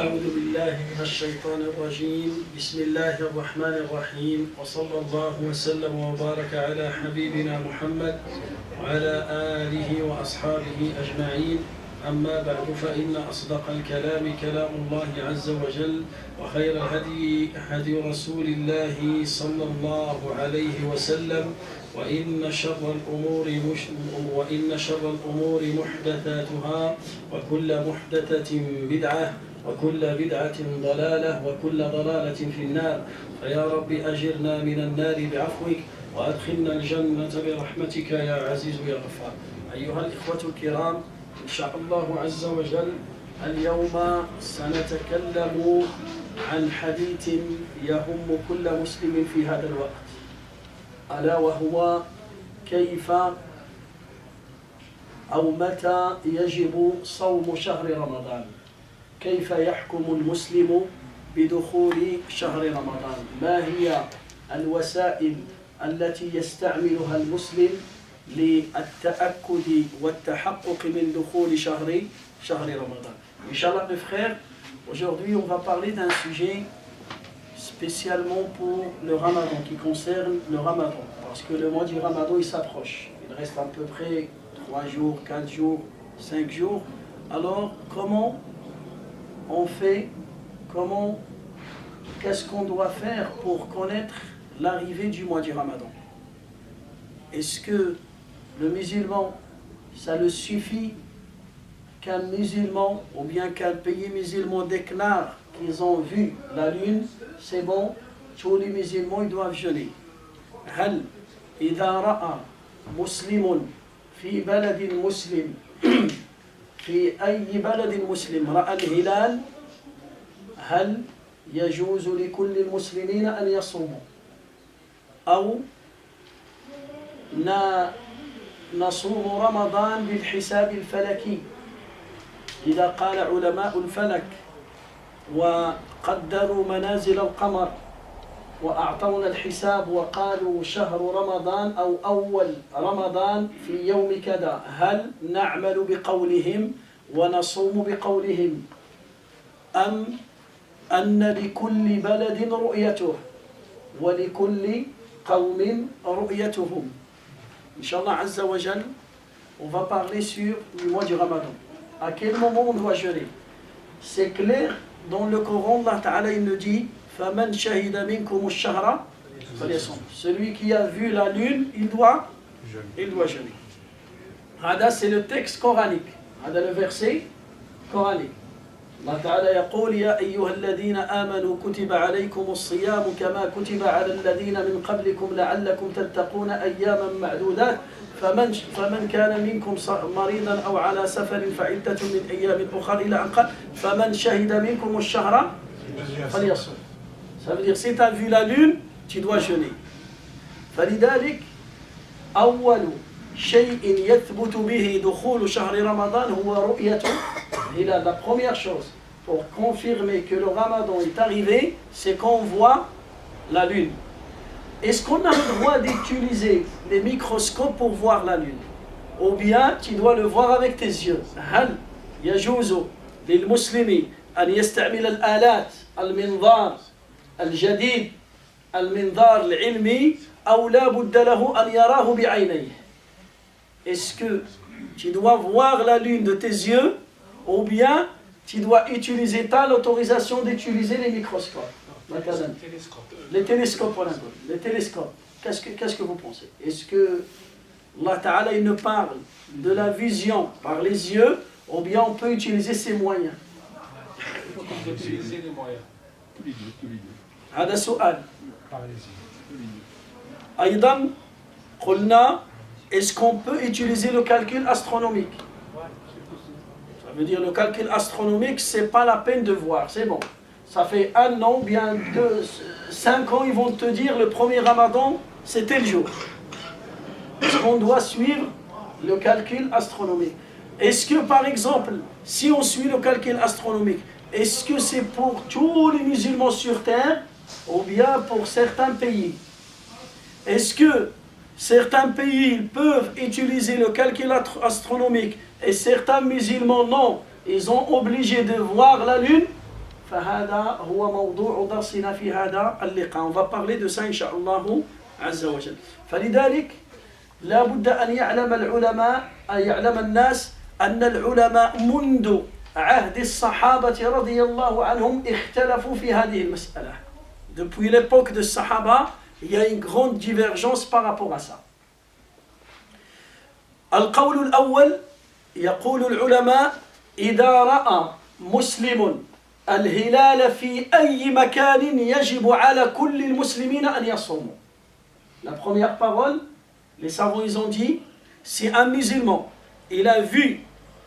أعوذ بالله من الشيطان الرجيم بسم الله الرحمن الرحيم وصلى الله وسلم وبارك على حبيبنا محمد وعلى آله وأصحابه أجمعين أما بعد فإن أصدق الكلام كلام الله عز وجل وخير الهدي هدي رسول الله صلى الله عليه وسلم وإن شر الأمور محدثاتها وكل محدثة بدعة وكل بدعة ضلالة وكل ضلالة في النار فيا رب أجرنا من النار بعفوك وأدخلنا الجنة برحمتك يا عزيز يا غفار. أيها الإخوة الكرام، إن شاء الله عز وجل اليوم سنتكلم عن حديث يهم كل مسلم في هذا الوقت، ألا وهو كيف أو متى يجب صوم شهر رمضان، كيف يحكم المسلم بدخول شهر رمضان، ما هي الوسائل التي يستعملها المسلم للتأكد والتحقق من دخول شهر رمضان. Inch'Allah mes frères, aujourd'hui on va parler d'un sujet spécialement pour le Ramadan, qui concerne le Ramadan, parce que le mois du Ramadan il s'approche, il reste à peu près 3 jours, 4 jours, 5 jours. Alors comment on fait, qu'est-ce qu'on doit faire pour connaître l'arrivée du mois du Ramadan? Est-ce que le musulman, ça le suffit qu'un musulman ou bien qu'un pays musulman déclare qu'ils ont vu la lune, c'est bon, tous les musulmans ils doivent jeûner. هل إذا رأى مسلم في بلد مسلم في أي بلد مسلم رأى الهلال هل يجوز لكل المسلمين أن يصوموا أو نصوم رمضان بالحساب الفلكي؟ إذا قال علماء الفلك وقدروا منازل القمر وأعطونا الحساب وقالوا شهر رمضان أو أول رمضان في يوم كذا، هل نعمل بقولهم ونصوم بقولهم أم أن لكل بلد رؤيته ولكل قوم رؤيتهم؟ Inch'Allah Azza wa Jal, on va parler sur le mois du Ramadan. À quel moment on doit jeûner? C'est clair, dans le Coran, Allah Ta'ala il nous dit فَمَنْ شَهِدَ مِنْكُمُ الشَّهْرَ فَلْيَصُمْ. Celui qui a vu la lune, il doit jeûner. Hada, c'est le texte coranique. Hada, le verset coranique. Allah Ta'ala يقول يا أيها الذين آمنوا كتب عليكم الصيام كما كتب على الذين من قبلكم لعلكم تتقون أياما معدودات فمن كان منكم مريضا أو على سفر فعدة من أيام أخرى إلى أن قال فمن شهد منكم الشهر فليصم. Ça veut dire si tu as vu la lune, tu dois jeûner. فلذلك أول شيء يثبت به دخول شهر رمضان هو رؤية الهلال. La première chose pour confirmer que le Ramadan est arrivé, c'est qu'on voit la lune. Est-ce qu'on a le droit d'utiliser les microscopes pour voir la lune? Ou bien tu dois le voir avec tes yeux? هل يجوز للمسلم أن يستعمل الآلات المنظار الجديد المنظار العلمي أو لا بد له أن يراه بعينيه؟ Est-ce que tu dois voir la lune de tes yeux ou bien tu dois utiliser, tu as l'autorisation d'utiliser les microscopes? Les télescopes, voilà. Les télescopes. Qu'est-ce que vous pensez? Est-ce que Allah Ta'ala il nous parle de la vision par les yeux ou bien on peut utiliser ces moyens? On peut utiliser les moyens. هذا سؤال. Par les yeux. أيضا قلنا est-ce qu'on peut utiliser le calcul astronomique? Ça veut dire le calcul astronomique, c'est pas la peine de voir, c'est bon. Ça fait 1 an, bien 5 ans, ils vont te dire le premier Ramadan, c'est tel jour. Est-ce qu'on doit suivre le calcul astronomique? Est-ce que par exemple, si on suit le calcul astronomique, est-ce que c'est pour tous les musulmans sur terre ou bien pour certains pays? Est-ce que certains pays peuvent utiliser le calcul astronomique et certains musulmans non, ils sont obligés de voir la lune? فهذا هو موضوع درسنا في هذا اللقاء. On va parler de ça إن شاء الله عز وجل. فلذلك لا بد أن يعلم العلماء، أن يعلم الناس أن العلماء منذ عهد الصحابة رضي الله عنهم اختلفوا في هذه المسألة. Depuis l'époque des Sahaba, il y a une grande divergence par rapport à ça. القول الأول يقول العلماء إذا رأى مسلم الهلال في أي مكان يجب على كل المسلمين أن يصوموا. La première parole, les savants ils ont dit, si un musulman il a vu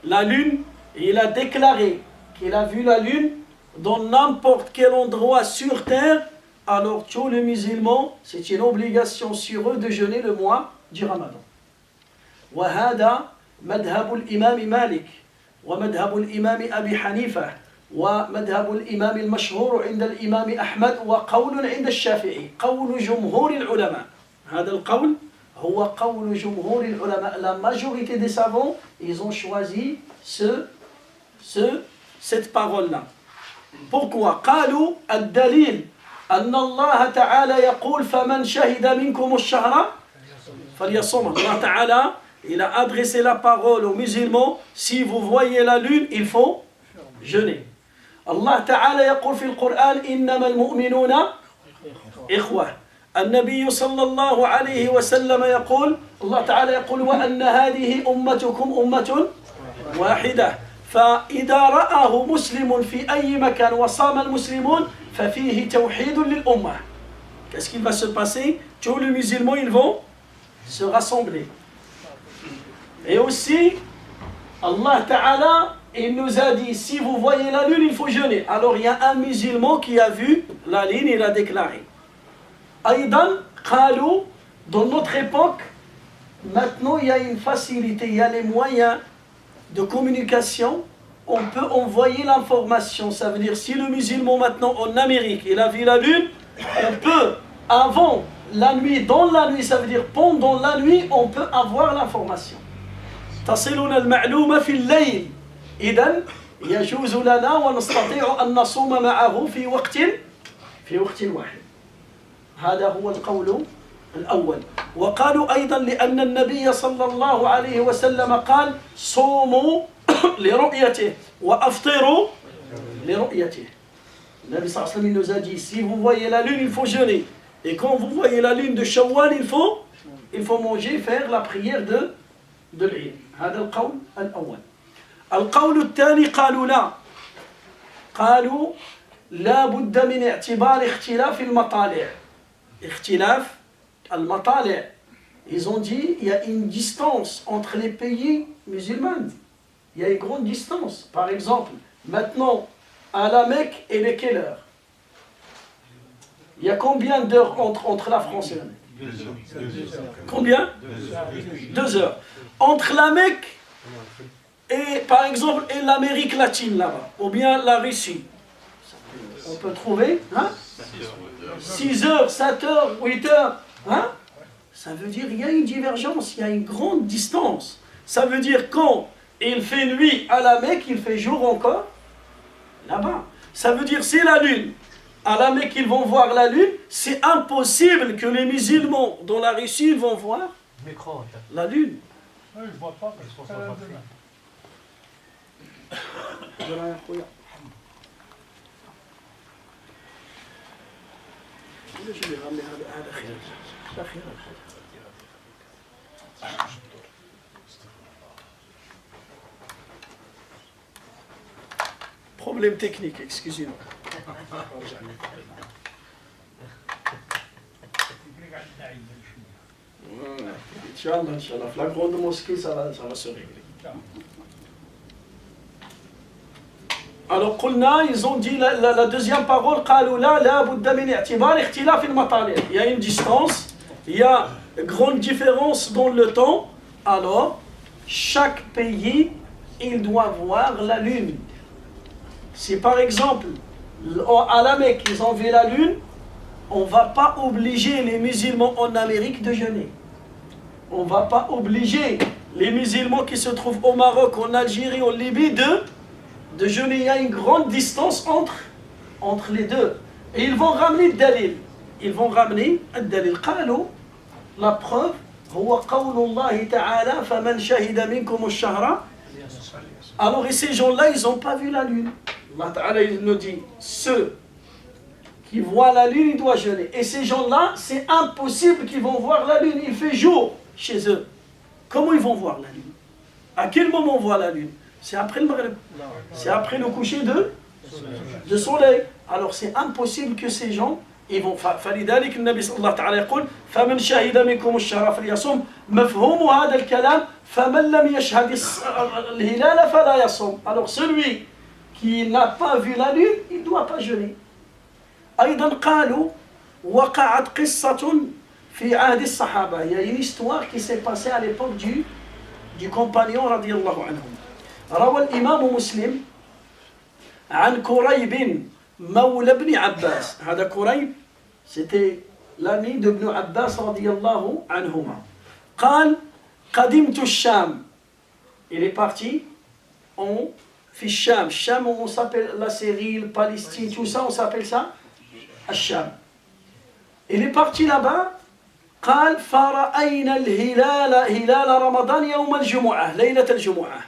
la lune et il a déclaré qu'il a vu la lune dans n'importe quel endroit sur terre, alors tous les musulmans, c'est une obligation sur eux de jeûner le mois du Ramadan. وهذا مذهب الإمام مالك ومذهب الإمام أبي حنيفة ومذهب الإمام المشهور عند الإمام أحمد وقول عند الشافعي، قول جمهور العلماء. هذا القول هو قول جمهور العلماء. La majorité des savants, ils ont choisi cette parole-là. Pourquoi؟ قالوا الدليل أن الله تعالى يقول فمن شهد منكم الشهر فليصومه. Allah Ta'ala, il a adressé la parole aux musulmans, si vous voyez la lune, il faut jeûner. Allah Ta'ala يقول في القرآن إنما المؤمنون إخوة. النبي صلى الله عليه وسلم يقول، الله تعالى يقول وأن هذه أمتكم أمة واحدة. فإذا رآه مسلم في أي مكان وصام المسلمون ففيه توحيد للأمة. Qu'est-ce qui va se passer? Tous les musulmans ils vont se rassembler. Et aussi, Allah Ta'ala, il nous a dit, si vous voyez la lune, il faut jeûner. Alors il y a un musulman qui a vu la lune, il a déclaré. Aïdan, Khalou, dans notre époque, maintenant il y a une facilité, il y a les moyens de communication, on peut envoyer l'information. Ça veut dire, si le musulman maintenant en Amérique, il a vu la lune, on peut, avant la nuit, dans la nuit, ça veut dire pendant la nuit, on peut avoir l'information. تصلنا المعلومة في الليل، إذن يجوز لنا ونستطيع أن نصوم معه في وقت واحد. هذا هو القول الأول. وقالوا أيضا لأن النبي صلى الله عليه وسلم قال صوموا لرؤيته وأفطروا لرؤيته. النبي صلى الله عليه وسلم nous a dit, si vous voyez la lune, il faut jeûner. Et quand vous voyez la lune de Shawwal, il faut manger, faire la prière de l'Eid. هذا القول الأول. القول الثاني قالوا لا. قالوا لا بد من اعتبار اختلاف المطالع. اختلاف المطالع. Ils ont dit, il y a une distance entre les pays musulmans. Il y a une grande distance. Par exemple, maintenant, à la Mecque, il est quelle heure? Il y a combien d'heures entre la France et la Mecque? 2 heures. Combien? 2 heures. Entre la Mecque et, par exemple, et l'Amérique latine là-bas, ou bien la Russie, on peut trouver 6 heures, 7 heures, 8 heures. Hein? Ça veut dire qu'il y a une divergence, il y a une grande distance. Ça veut dire quand il fait nuit à la Mecque, il fait jour encore là-bas. Ça veut dire c'est la lune. À la Mecque, ils vont voir la lune. C'est impossible que les musulmans dans la Russie vont voir la lune. Je ne vois pas parce qu'on s'en va plus. Problème technique, excusez-moi. Inch'Allah, Inch'Allah. La grande mosquée, ça va se régler. Alors, ils ont dit la deuxième parole, il y a une distance, il y a une grande différence dans le temps. Alors, chaque pays, il doit voir la lune. Si par exemple, à la Mecque, ils ont vu la lune, on ne va pas obliger les musulmans en Amérique de jeûner. On ne va pas obliger les musulmans qui se trouvent au Maroc, en Algérie, en Libye de jeûner. Il y a une grande distance entre entre les deux. Et ils vont ramener le dalil. Ils vont ramener le dalil. قالوا, la preuve, هو قول الله تعالى فمن شهد منكم الشهر. Alors, et ces gens-là, ils n'ont pas vu la lune. Allah Ta'ala, il nous dit, ceux qui voient la lune, ils doivent jeûner. Et ces gens-là, c'est impossible qu'ils vont voir la lune. Il fait jour chez eux. Comment ils vont voir la lune? À quel moment on voit la lune? C'est après le Maghrib. C'est après le coucher de soleil. Alors c'est impossible que ces gens ils vont فلذلك النبي صلى الله عليه يقول فمن شهد منكم الشهر فليصم مفهوم هذا الكلام فمن لم يشهد الهلال فلا يصوم. Alors celui qui n'a pas vu la lune, il ne doit pas jeûner. أيضا قالوا وقعت قصة في عهد الصحابة. Il y a une histoire qui s'est passée à l'époque du compagnon رضي الله عنهم. روى الإمام مسلم عن كريب مولى ابن عباس. هذا كريب c'était l'ami d'Ibn Abbas رضي الله عنهما. قال قدمت الشام. Il est parti في الشام. الشام on s'appelle la Syrie, le Palestine, tout ça on s'appelle ça الشام. Il est parti là-bas. قال فرأينا الهلال هلال رمضان يوم الجمعة ليلة الجمعة.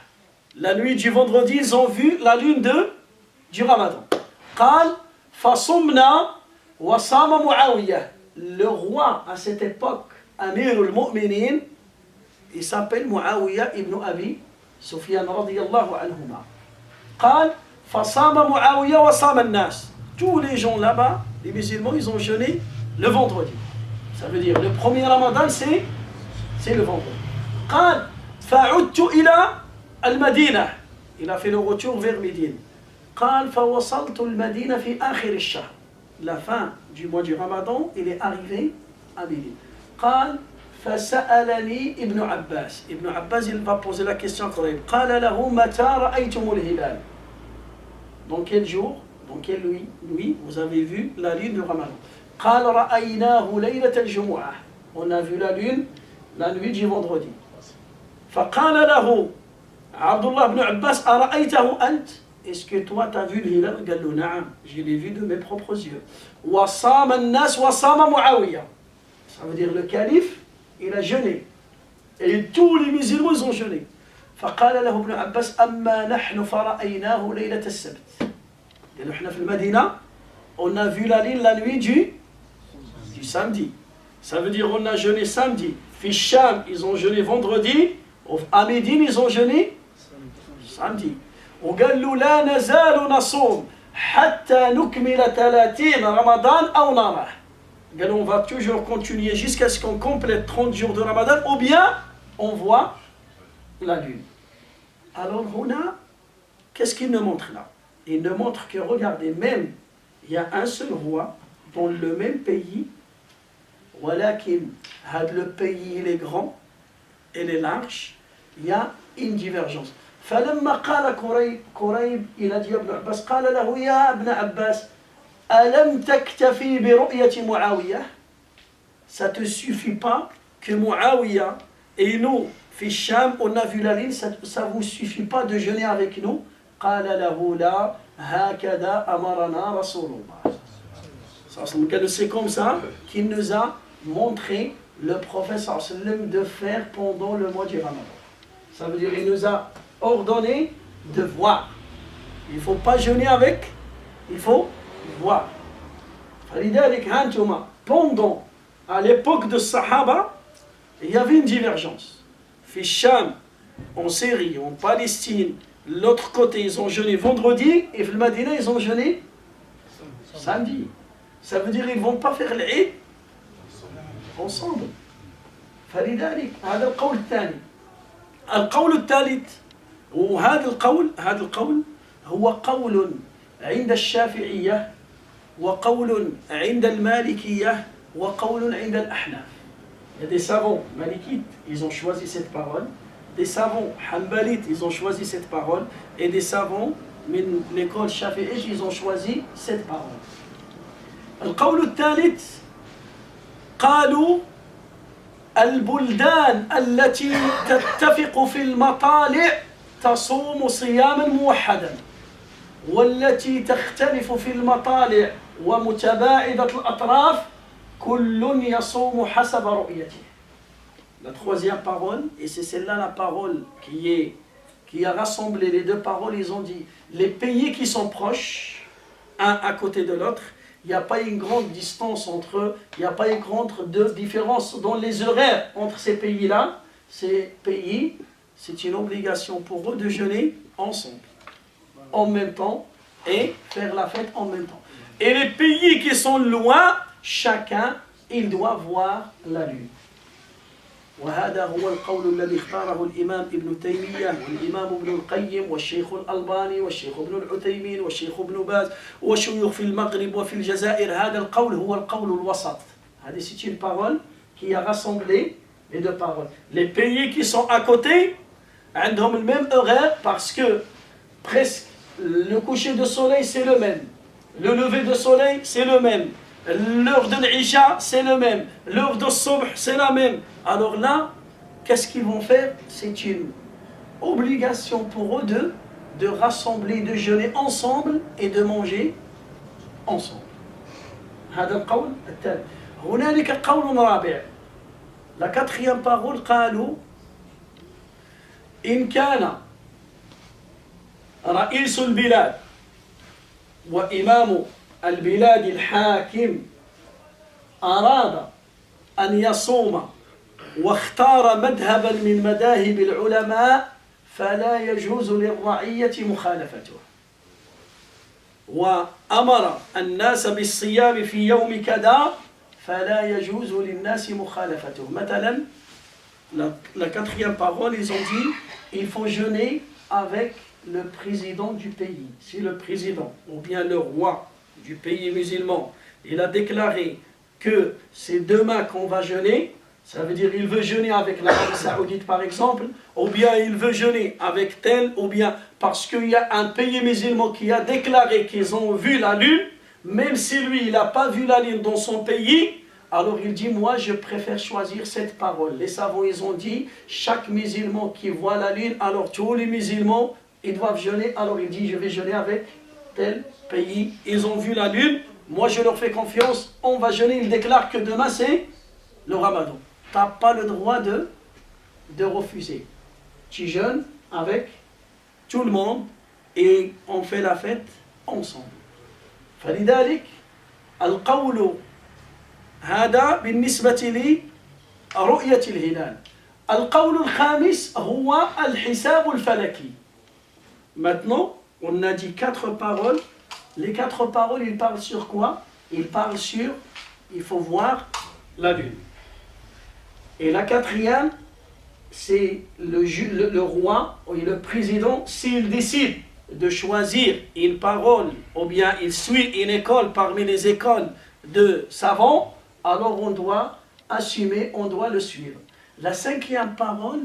La nuit du vendredi, ils ont vu la lune du Ramadan. قال فصمنا وصام معاوية. Le roi à cette époque, Amir al-Mu'minin, il s'appelle Muawiyah ibn Abi Sufyan radiyallahu anhuma. قال فصام معاوية وصام الناس. Tous les gens là-bas, les musulmans, ils ont jeûné le vendredi. Ça veut dire le premier Ramadan, c'est le vendredi. قال فعدت إلى المدينة. Il a fait le retour vers Médine. قال فوصلت المدينة في آخر الشهر. La fin du mois du Ramadan, il est arrivé à Médine. قال فسألني ابن عباس. Ibn Abbas, il va poser la question à Qurayb. قال له متى رأيتم الهلال. Dans quel jour, dans quelle nuit vous avez vu la lune du Ramadan? قال رأيناه ليلة الجمعة. On a vu la lune la nuit du vendredi. فقال له عبد الله بن عباس أرأيته أنت؟ Est-ce que toi tu as vu le hilal? قال له نعم, je l'ai vu de mes propres yeux. وصام الناس وصام معاوية. Ça veut dire le calife, il a jeûné. Et tous les musulmans ils ont jeûné. فقال له ابن عباس أما نحن فرأيناه ليلة السبت. قال له احنا في المدينة on a vu la lune la nuit du samedi. Ça veut dire on a jeûné samedi. في الشام ils ont jeûné vendredi. À Médine ils ont jeûné samedi. وقال له لا نزال نصوم حتى نكمل 30 رمضان أو نراه. قال له on va toujours continuer jusqu'à ce qu'on complète 30 jours de Ramadan ou bien on voit la lune. Alors هنا qu'est-ce qu'il nous montre là? Il nous montre que regardez, même il y a un seul roi dans le même pays, ولكن le pays il est grand, il est large, il y a une divergence. فلما قال كريب إلى ابن عباس قال له يا ابن عباس ألم تكتفي برؤية معاوية؟ Ça te suffit pas que Muawiyah et nous, في الشام, on a vu la lune, ça vous suffit pas de jeûner avec nous? قال له لا هكذا أمرنا رسول الله. C'est comme ça qu'il nous a montré le prophète sallam de faire pendant le mois du Ramadan. Ça veut dire qu'il nous a ordonné de voir. Il ne faut pas jeûner avec, il faut voir. Pendant, à l'époque de Sahaba, il y avait une divergence. Ficham, en Syrie, en Palestine, l'autre côté, ils ont jeûné vendredi, et le Madina, ils ont jeûné samedi. Ça veut dire qu'ils ne vont pas faire l'Eid ensemble. فلذلك هذا القول الثاني. القول الثالث وهذا القول هو قول عند الشافعية وقول عند المالكية وقول عند الأحناف. Il y a des savants malikites, ils ont choisi cette parole. Des savants hanbalites, ils ont choisi cette parole. Et des savants, mais l'école shafi'ite, ils ont choisi cette parole. القول الثالث قالوا البلدان التي تتفق في المطالع تصوم صياما موحدا. والتي تختلف في المطالع ومتباعدة الأطراف كل يصوم حسب رؤيته. La troisième parole, et c'est celle-là la parole qui a rassemblé les deux paroles, ils ont dit les pays qui sont proches, un à côté de l'autre, il n'y a pas une grande distance entre eux, il n'y a pas une grande différence dans les horaires entre ces pays-là. Ces pays, c'est une obligation pour eux de jeûner ensemble, en même temps, et faire la fête en même temps. Et les pays qui sont loin, chacun, il doit voir la lune. وهذا هو القول الذي اختاره الإمام ابن تيمية والإمام ابن القيم والشيخ الألباني والشيخ ابن العثيمين والشيخ ابن باز وشيوخ في المغرب وفي الجزائر. هذا القول هو القول الوسط. هذه c'est une parole qui a rassemblé les deux paroles. Les pays qui sont à côté عندهم le même horaire parce que presque le coucher de soleil c'est le même, le lever de soleil c'est le même, l'heure de l'Isha c'est le même, l'heure de Subh c'est la même. Alors là, qu'est-ce qu'ils vont faire? C'est une obligation pour eux de rassembler, de jeûner ensemble et de manger ensemble. هذا القول الثالث. هنالك قول رابع. La quatrième parole قالوا إن كان رئيس البلاد وإمام البلاد الحاكم أراد أن يصوم واختار مذهبا من مذاهب العلماء فلا يجوز للرعية مخالفته وأمر الناس بالصيام في يوم كذا فلا يجوز للناس مخالفته. مثلا la quatrième parole, ils ont dit il faut jeûner avec le président du pays. Si le président ou bien le roi du pays musulman il a déclaré que c'est demain qu'on va jeûner, ça veut dire il veut jeûner avec l'Arabie Saoudite par exemple, ou bien il veut jeûner avec tel, ou bien parce qu'il y a un pays musulman qui a déclaré qu'ils ont vu la lune, même si lui il n'a pas vu la lune dans son pays, alors il dit moi je préfère choisir cette parole. Les savants ils ont dit chaque musulman qui voit la lune, alors tous les musulmans ils doivent jeûner, alors il dit je vais jeûner avec tel pays, ils ont vu la lune, moi je leur fais confiance, on va jeûner, ils déclarent que demain c'est le Ramadan. Tu n'as pas le droit de refuser. Tu jeûnes avec tout le monde et on fait la fête ensemble. فلذلك القول هذا بالنسبة لرؤية الهلال. القول الخامس هو الحساب الفلكي. Maintenant, on a dit 4 paroles. Les 4 paroles, ils parlent sur quoi? Ils parlent sur, il faut voir la lune. Et la quatrième, c'est le roi ou le président, s'il décide de choisir une parole ou bien il suit une école parmi les écoles de savants, alors on doit assumer, on doit le suivre. La 5e parole,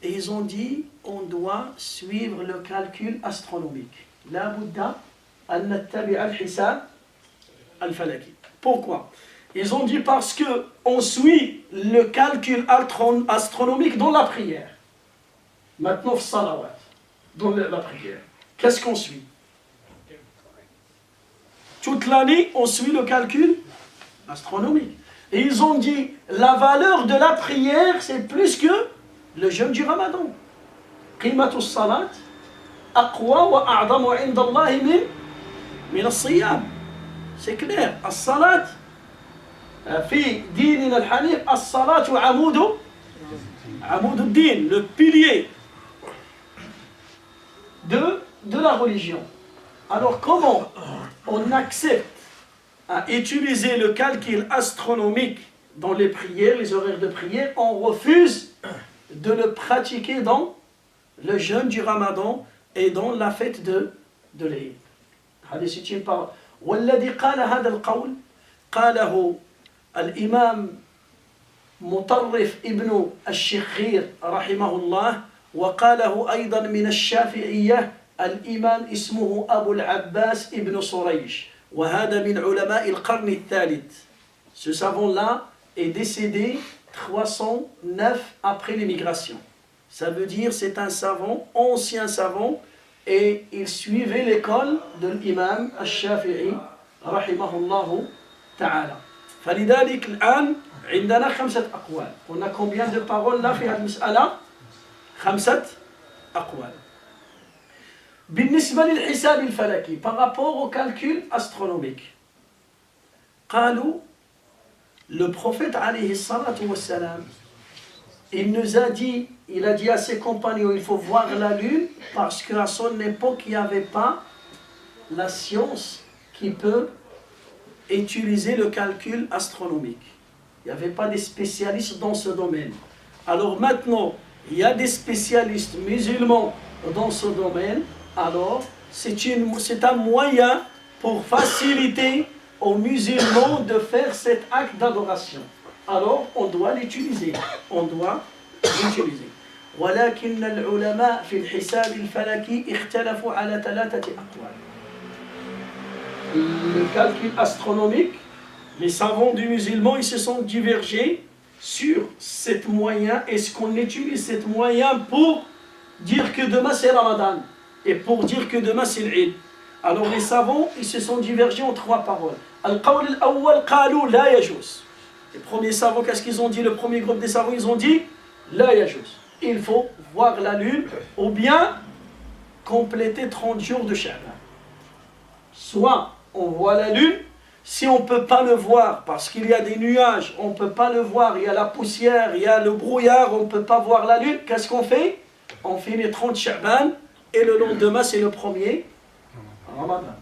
ils ont dit on doit suivre le calcul astronomique. La Bouddha, al-nattabi al-hisab al-falaki. Pourquoi? Ils ont dit parce que on suit le calcul astronomique dans la prière. Maintenant, salawat, dans la prière. Qu'est-ce qu'on suit? Toute l'année, on suit le calcul astronomique. Et ils ont dit la valeur de la prière, c'est plus que le jeûne du Ramadan. Qimatu salat aqwa wa a'zamu 'inda Allah min as-siyam. C'est clair. As-salat في ديننا الحنيف الصلاة عمود الدين, le pilier de la religion. Alors comment on accepte à utiliser le calcul astronomique dans les prières, les horaires de prière, on refuse de le pratiquer dans le jeûne du Ramadan et dans la fête de l'Eid. هذه c'est une parole. والذي قال هذا القول قاله الإمام مطرف ابن الشخير رحمه الله وقاله أيضا من الشافعية الإمام اسمه أبو العباس ابن صريش وهذا من علماء القرن الثالث. Ce savant-là est décédé 309 après l'émigration. Ça veut dire c'est un savant, ancien savant, et il suivait l'école de l'imam al-Shafi'i rahimahullah ta'ala. فلذلك الآن عندنا 5 أقوال. On a combien de paroles là في هذه المسألة؟ 5 أقوال. بالنسبة للحساب الفلكي par rapport au calcul astronomique. قالوا le prophète alayhi salatu wassalam, il nous a dit, il a dit à ses compagnons, il faut voir la lune parce qu'à son époque, il n'y avait pas la science qui peut utiliser le calcul astronomique. Il n'y avait pas des spécialistes dans ce domaine. Alors maintenant, il y a des spécialistes musulmans dans ce domaine, alors c'est un moyen pour faciliter aux musulmans de faire cet acte d'adoration. Alors, on doit l'utiliser. On doit l'utiliser. ولكن العلماء في الحساب الفلكي اختلفوا على 3 أقوال. Le calcul astronomique, les savants du musulman, ils se sont divergés sur cet moyen. Est-ce qu'on utilise cet moyen pour dire que demain c'est Ramadan et pour dire que demain c'est l'Eid? Alors les savants, ils se sont divergés en 3 paroles. Al-Qawl al-Awwal qalu la yajuz. Les premiers savants, qu'est-ce qu'ils ont dit? Le premier groupe des savants, ils ont dit la yajuz. Il faut voir la lune ou bien compléter 30 jours de Sha'ban. Soit on voit la lune, si on ne peut pas le voir parce qu'il y a des nuages, on ne peut pas le voir, il y a la poussière, il y a le brouillard, on ne peut pas voir la lune, qu'est-ce qu'on fait? On fait les 30 Sha'ban et le lendemain c'est le premier Ramadan.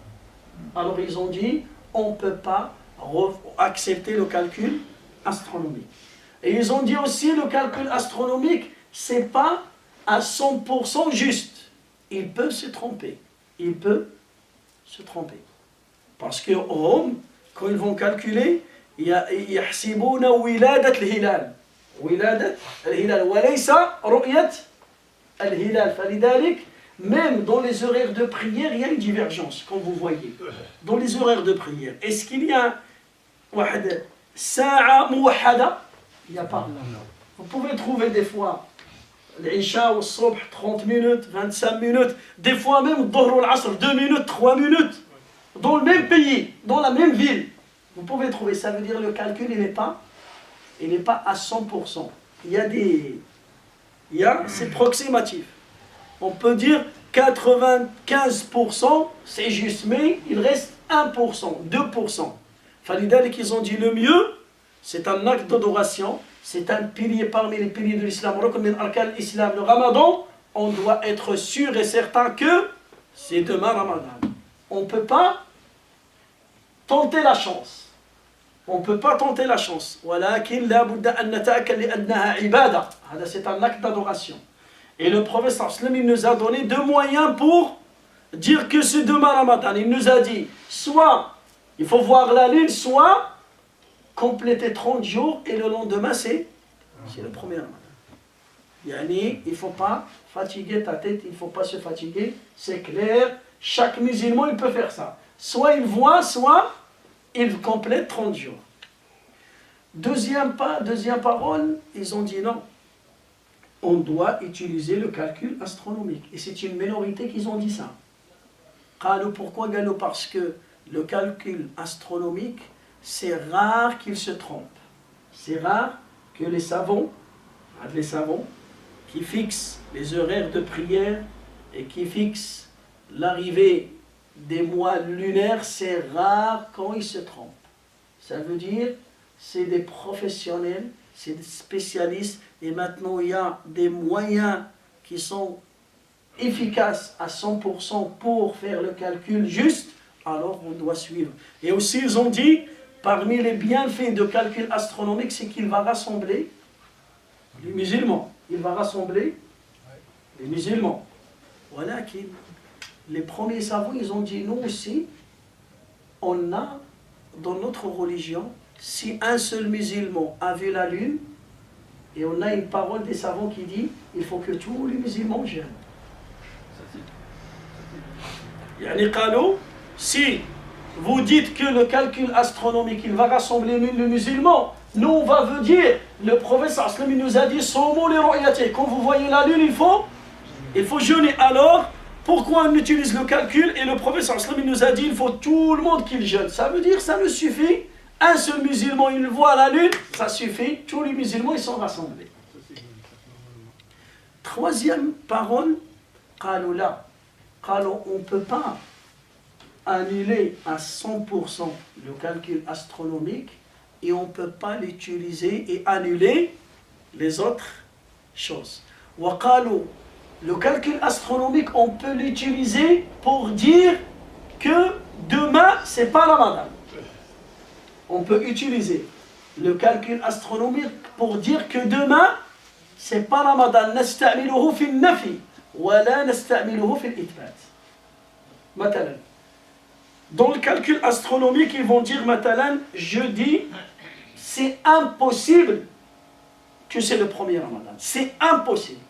Alors ils ont dit, on ne peut pas accepter le calcul astronomique. Et ils ont dit aussi, le calcul astronomique, ce n'est pas à 100% juste. Il peut se tromper. Il peut se tromper. Parce que Rome, quand ils vont calculer, يحسبون ولادة الهلال. ولادة الهلال وليس رؤية الهلال. فلذلك même dans les horaires de prière, il y a une divergence, comme vous voyez. Dans les horaires de prière, est-ce qu'il y a sa'a muwahhada? Il n'y a pas. Vous pouvez trouver des fois l'Isha ou le Subh, 30 minutes, 25 minutes, des fois même Dhuhr ou l'Asr, 2 minutes, 3 minutes, dans le même pays, dans la même ville. Vous pouvez trouver, ça veut dire le calcul, il n'est pas à 100%. C'est approximatif. On peut dire 95%, c'est juste, mais il reste 1%, 2%. Falidal qu'ils ont dit le mieux, c'est un acte d'adoration, c'est un pilier parmi les piliers de l'islam. Le Ramadan, on doit être sûr et certain que c'est demain Ramadan. On ne peut pas tenter la chance. On ne peut pas tenter la chance. C'est un acte d'adoration. Et le prophète sallam, il nous a donné 2 moyens pour dire que c'est demain Ramadan. Il nous a dit, soit il faut voir la lune, soit compléter 30 jours et le lendemain c'est le premier Ramadan. Yani, il ne faut pas fatiguer ta tête, il ne faut pas se fatiguer, c'est clair. Chaque musulman, il peut faire ça. Soit il voit, soit il complète 30 jours. Deuxième parole, ils ont dit non. On doit utiliser le calcul astronomique. Et c'est une minorité qui ont dit ça. Pourquoi? Parce que le calcul astronomique, c'est rare qu'il se trompe. C'est rare que les savants qui fixent les horaires de prière et qui fixent l'arrivée des mois lunaires, c'est rare quand ils se trompent. Ça veut dire, c'est des professionnels, c'est des spécialistes, et maintenant il y a des moyens qui sont efficaces à 100% pour faire le calcul juste, alors on doit suivre. Et aussi ils ont dit, parmi les bienfaits de calcul astronomique, c'est qu'il va rassembler les musulmans. Il va rassembler les musulmans. Voilà qui... Les premiers savants, ils ont dit, nous aussi, on a dans notre religion, si un seul musulman a vu la lune, et on a une parole des savants qui dit, il faut que tous les musulmans jeûnent. Yani Kalo, si vous dites que le calcul astronomique, il va rassembler les musulmans, nous on va vous dire, le prophète sallam nous a dit, Somo les royati, quand vous voyez la lune, il faut jeûner. Alors, Pourquoi on utilise le calcul? Et le prophète sallallahu alayhi wa sallam nous a dit il faut tout le monde qu'il jeûne. Ça veut dire ça ne suffit. Un seul musulman, il voit la lune, ça suffit. Tous les musulmans, ils sont rassemblés. Troisième parole, قالوا لا. قالوا on ne peut pas annuler à 100% le calcul astronomique et on ne peut pas l'utiliser et annuler les autres choses. وقالوا le calcul astronomique, on peut l'utiliser pour dire que demain, c'est pas Ramadan. On peut utiliser le calcul astronomique pour dire que demain, c'est pas Ramadan. نستعمله في النفي ولا نستعمله في الإثبات. مثلا, dans le calcul astronomique, ils vont dire مثلا, jeudi, c'est impossible que c'est le premier Ramadan. C'est impossible.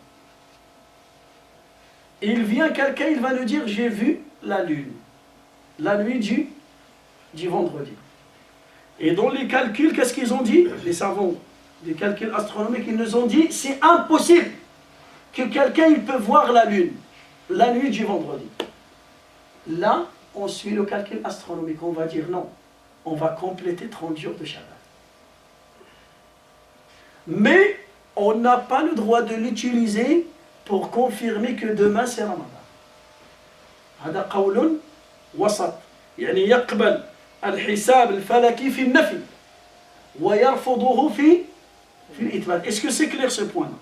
Et il vient quelqu'un, il va nous dire j'ai vu la lune, la nuit du vendredi. Et dans les calculs, qu'est-ce qu'ils ont dit? Les savants des calculs astronomiques, ils nous ont dit c'est impossible que quelqu'un il peut voir la lune, la nuit du vendredi. Là, on suit le calcul astronomique, on va dire non, on va compléter 30 jours de Shabbat. Mais on n'a pas le droit de l'utiliser pour confirmer que demain c'est Ramadan. هذا قول وسط يعني يقبل الحساب الفلكي في النفي ويرفضه في الإثبات. Est-ce que c'est clair ce point-là?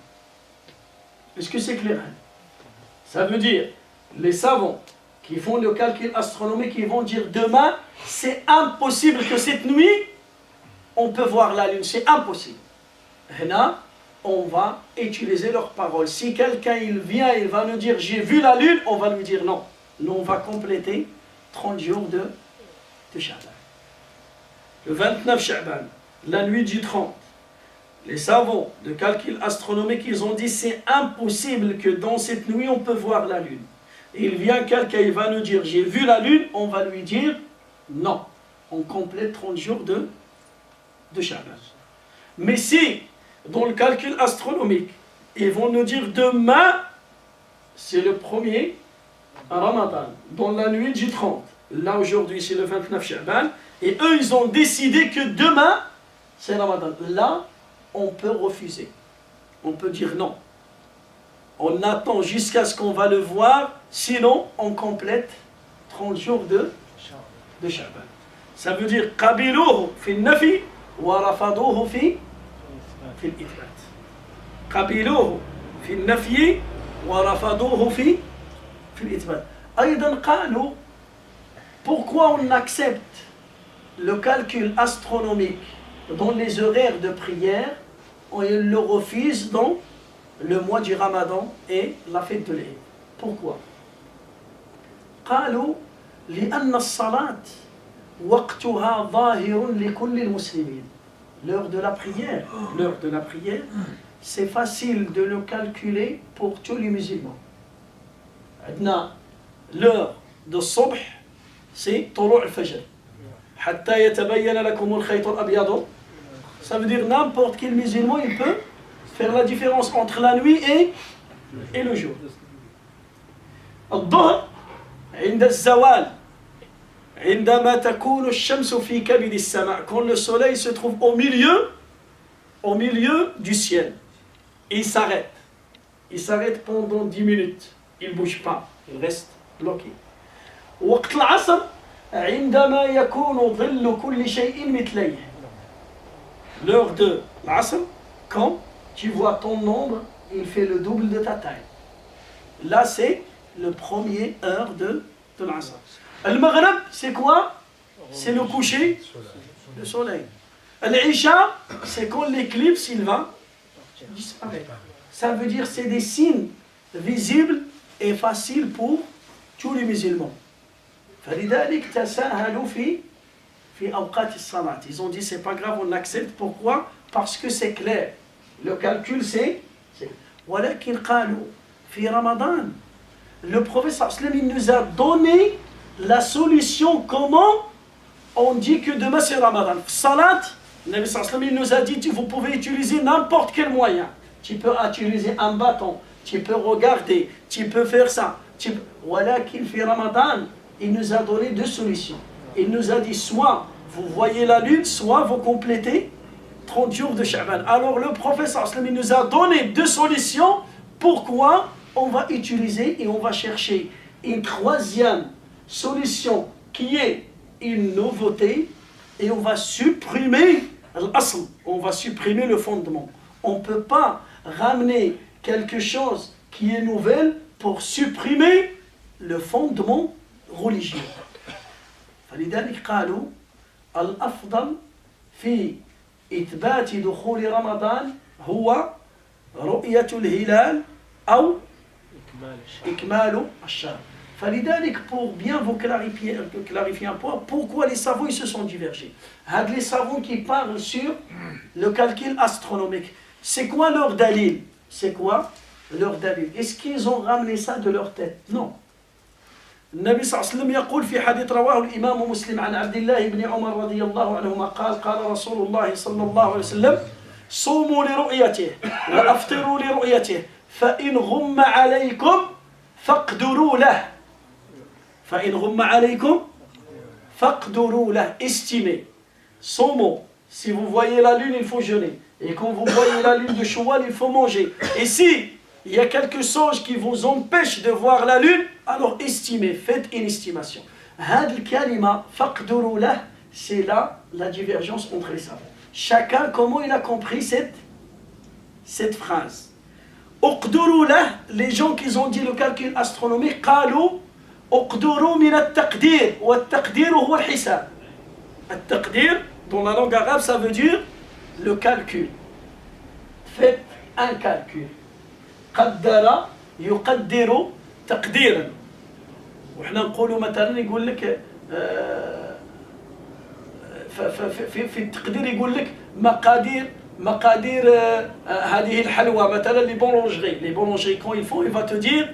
Est-ce que c'est clair? Ça veut dire les savants qui font le calcul astronomique, ils vont dire demain c'est impossible que cette nuit on peut voir la lune, c'est impossible. Là, on va utiliser leurs paroles. Si quelqu'un il vient, il va nous dire j'ai vu la lune, on va lui dire non. Nous on va compléter 30 jours de Sha'ban. Le 29 Sha'ban, la nuit du 30, les savants de calcul astronomique, ils ont dit c'est impossible que dans cette nuit on peut voir la lune. Et il vient quelqu'un, il va nous dire j'ai vu la lune, on va lui dire non. On complète 30 jours de Sha'ban. Mais si dans le calcul astronomique, ils vont nous dire demain, c'est le premier Ramadan, dans la nuit du 30. Là aujourd'hui, c'est le 29 Sha'ban. Et eux, ils ont décidé que demain, c'est Ramadan. Là, on peut refuser. On peut dire non. On attend jusqu'à ce qu'on va le voir, sinon on complète 30 jours de Sha'ban. Ça veut dire qabiluhu fi nafi wa rafaduhu fi الإثبات. قبلوه في النفي ورفضوه في الإثبات. أيضا قالوا pourquoi on accepte le calcul astronomique dans les horaires de prière et le refuse dans le mois du Ramadan et la fête de l'Eid. Pourquoi? قالوا لأن الصلاة وقتها ظاهر لكل المسلمين. L'heure de la prière, c'est facile de le calculer pour tous les musulmans. L'heure de Subh, c'est طلوع الفجر. حتى يتبين لكم الخيط الأبيض. Ça veut dire n'importe quel musulman, il peut faire la différence entre la nuit et le jour. الظهر عند الزوال. عندما تكون الشمس في كبد السماء, quand le soleil se trouve au milieu du ciel, il s'arrête pendant 10 minutes, il ne bouge pas, il reste bloqué. وقت العصر عندما يكون ظل كل شيء مثليه. L'heure de l'Asr, quand tu vois ton ombre, il fait le double de ta taille. Là c'est le premier heure de l'Asr. Le Maghreb, c'est quoi? C'est le coucher du soleil. L'Isha, c'est quand l'éclipse, il va disparaître. Ça veut dire c'est des signes visibles et faciles pour tous les musulmans. فلذلك تساهلوا في أوقات الصلاة. Ils ont dit c'est pas grave, on accepte. Pourquoi? Parce que c'est clair. Le calcul c'est. ولكن قالوا في رمضان. Le prophète sallallahu alayhi wa sallam, il nous a donné la solution comment on dit que demain c'est Ramadan. Salat, le Nabi sallallahu alayhi wa sallam, il nous a dit vous pouvez utiliser n'importe quel moyen. Tu peux utiliser un bâton, tu peux regarder, tu peux faire ça, ولكن في رمضان il nous a donné deux solutions. Il nous a dit soit vous voyez la lune, soit vous complétez 30 jours de Sha'ban. Alors le prophète sallam, il nous a donné deux solutions. Pourquoi on va utiliser et on va chercher une troisième solution qui est une nouveauté et on va supprimer l'asl, on va supprimer le fondement. On ne peut pas ramener quelque chose qui est nouvelle pour supprimer le fondement religieux. فلذلك قالوا الأفضل في إثبات دخول رمضان هو رؤية الهلال أو إكمال الشهر. فلذلك pour bien vous clarifier un point, pourquoi les savants ils se sont divergés. Les savants qui parlent sur le calcul astronomique. C'est quoi leur dalil? C'est quoi leur dalil? Est-ce qu'ils ont ramené ça de leur tête? Non. النبي صلى الله عليه وسلم يقول في حديث رواه الإمام مسلم عن عبد الله بن عمر رضي الله عنهما قال قال رسول الله صلى الله عليه وسلم صوموا لرؤيته وأفطروا لرؤيته فإن غم عليكم فاقدروا له فإن غم عليكم فاقدروا له estimez صوموا si vous voyez la lune il faut jeûner et quand vous voyez la lune de Shawwal il faut manger et si il y a quelque chose qui vous empêche de voir la lune, alors estimez, faites une estimation. Had al-kalima faqduru lah, c'est là la divergence entre les savants. Chacun, comment il a compris cette phrase. Uqduru lah, les gens qui ont dit le calcul astronomique, qalu uqduru min al-taqdir, wa al-taqdir huwa al-hisab. Al-taqdir, dans la langue arabe, ça veut dire le calcul. Faites un calcul. قدر يقدر تقديرا وإحنا نقولوا مثلا يقول لك في التقدير يقول لك مقادير هذه الحلوى مثلا les boulangeries quand ils font il va te dire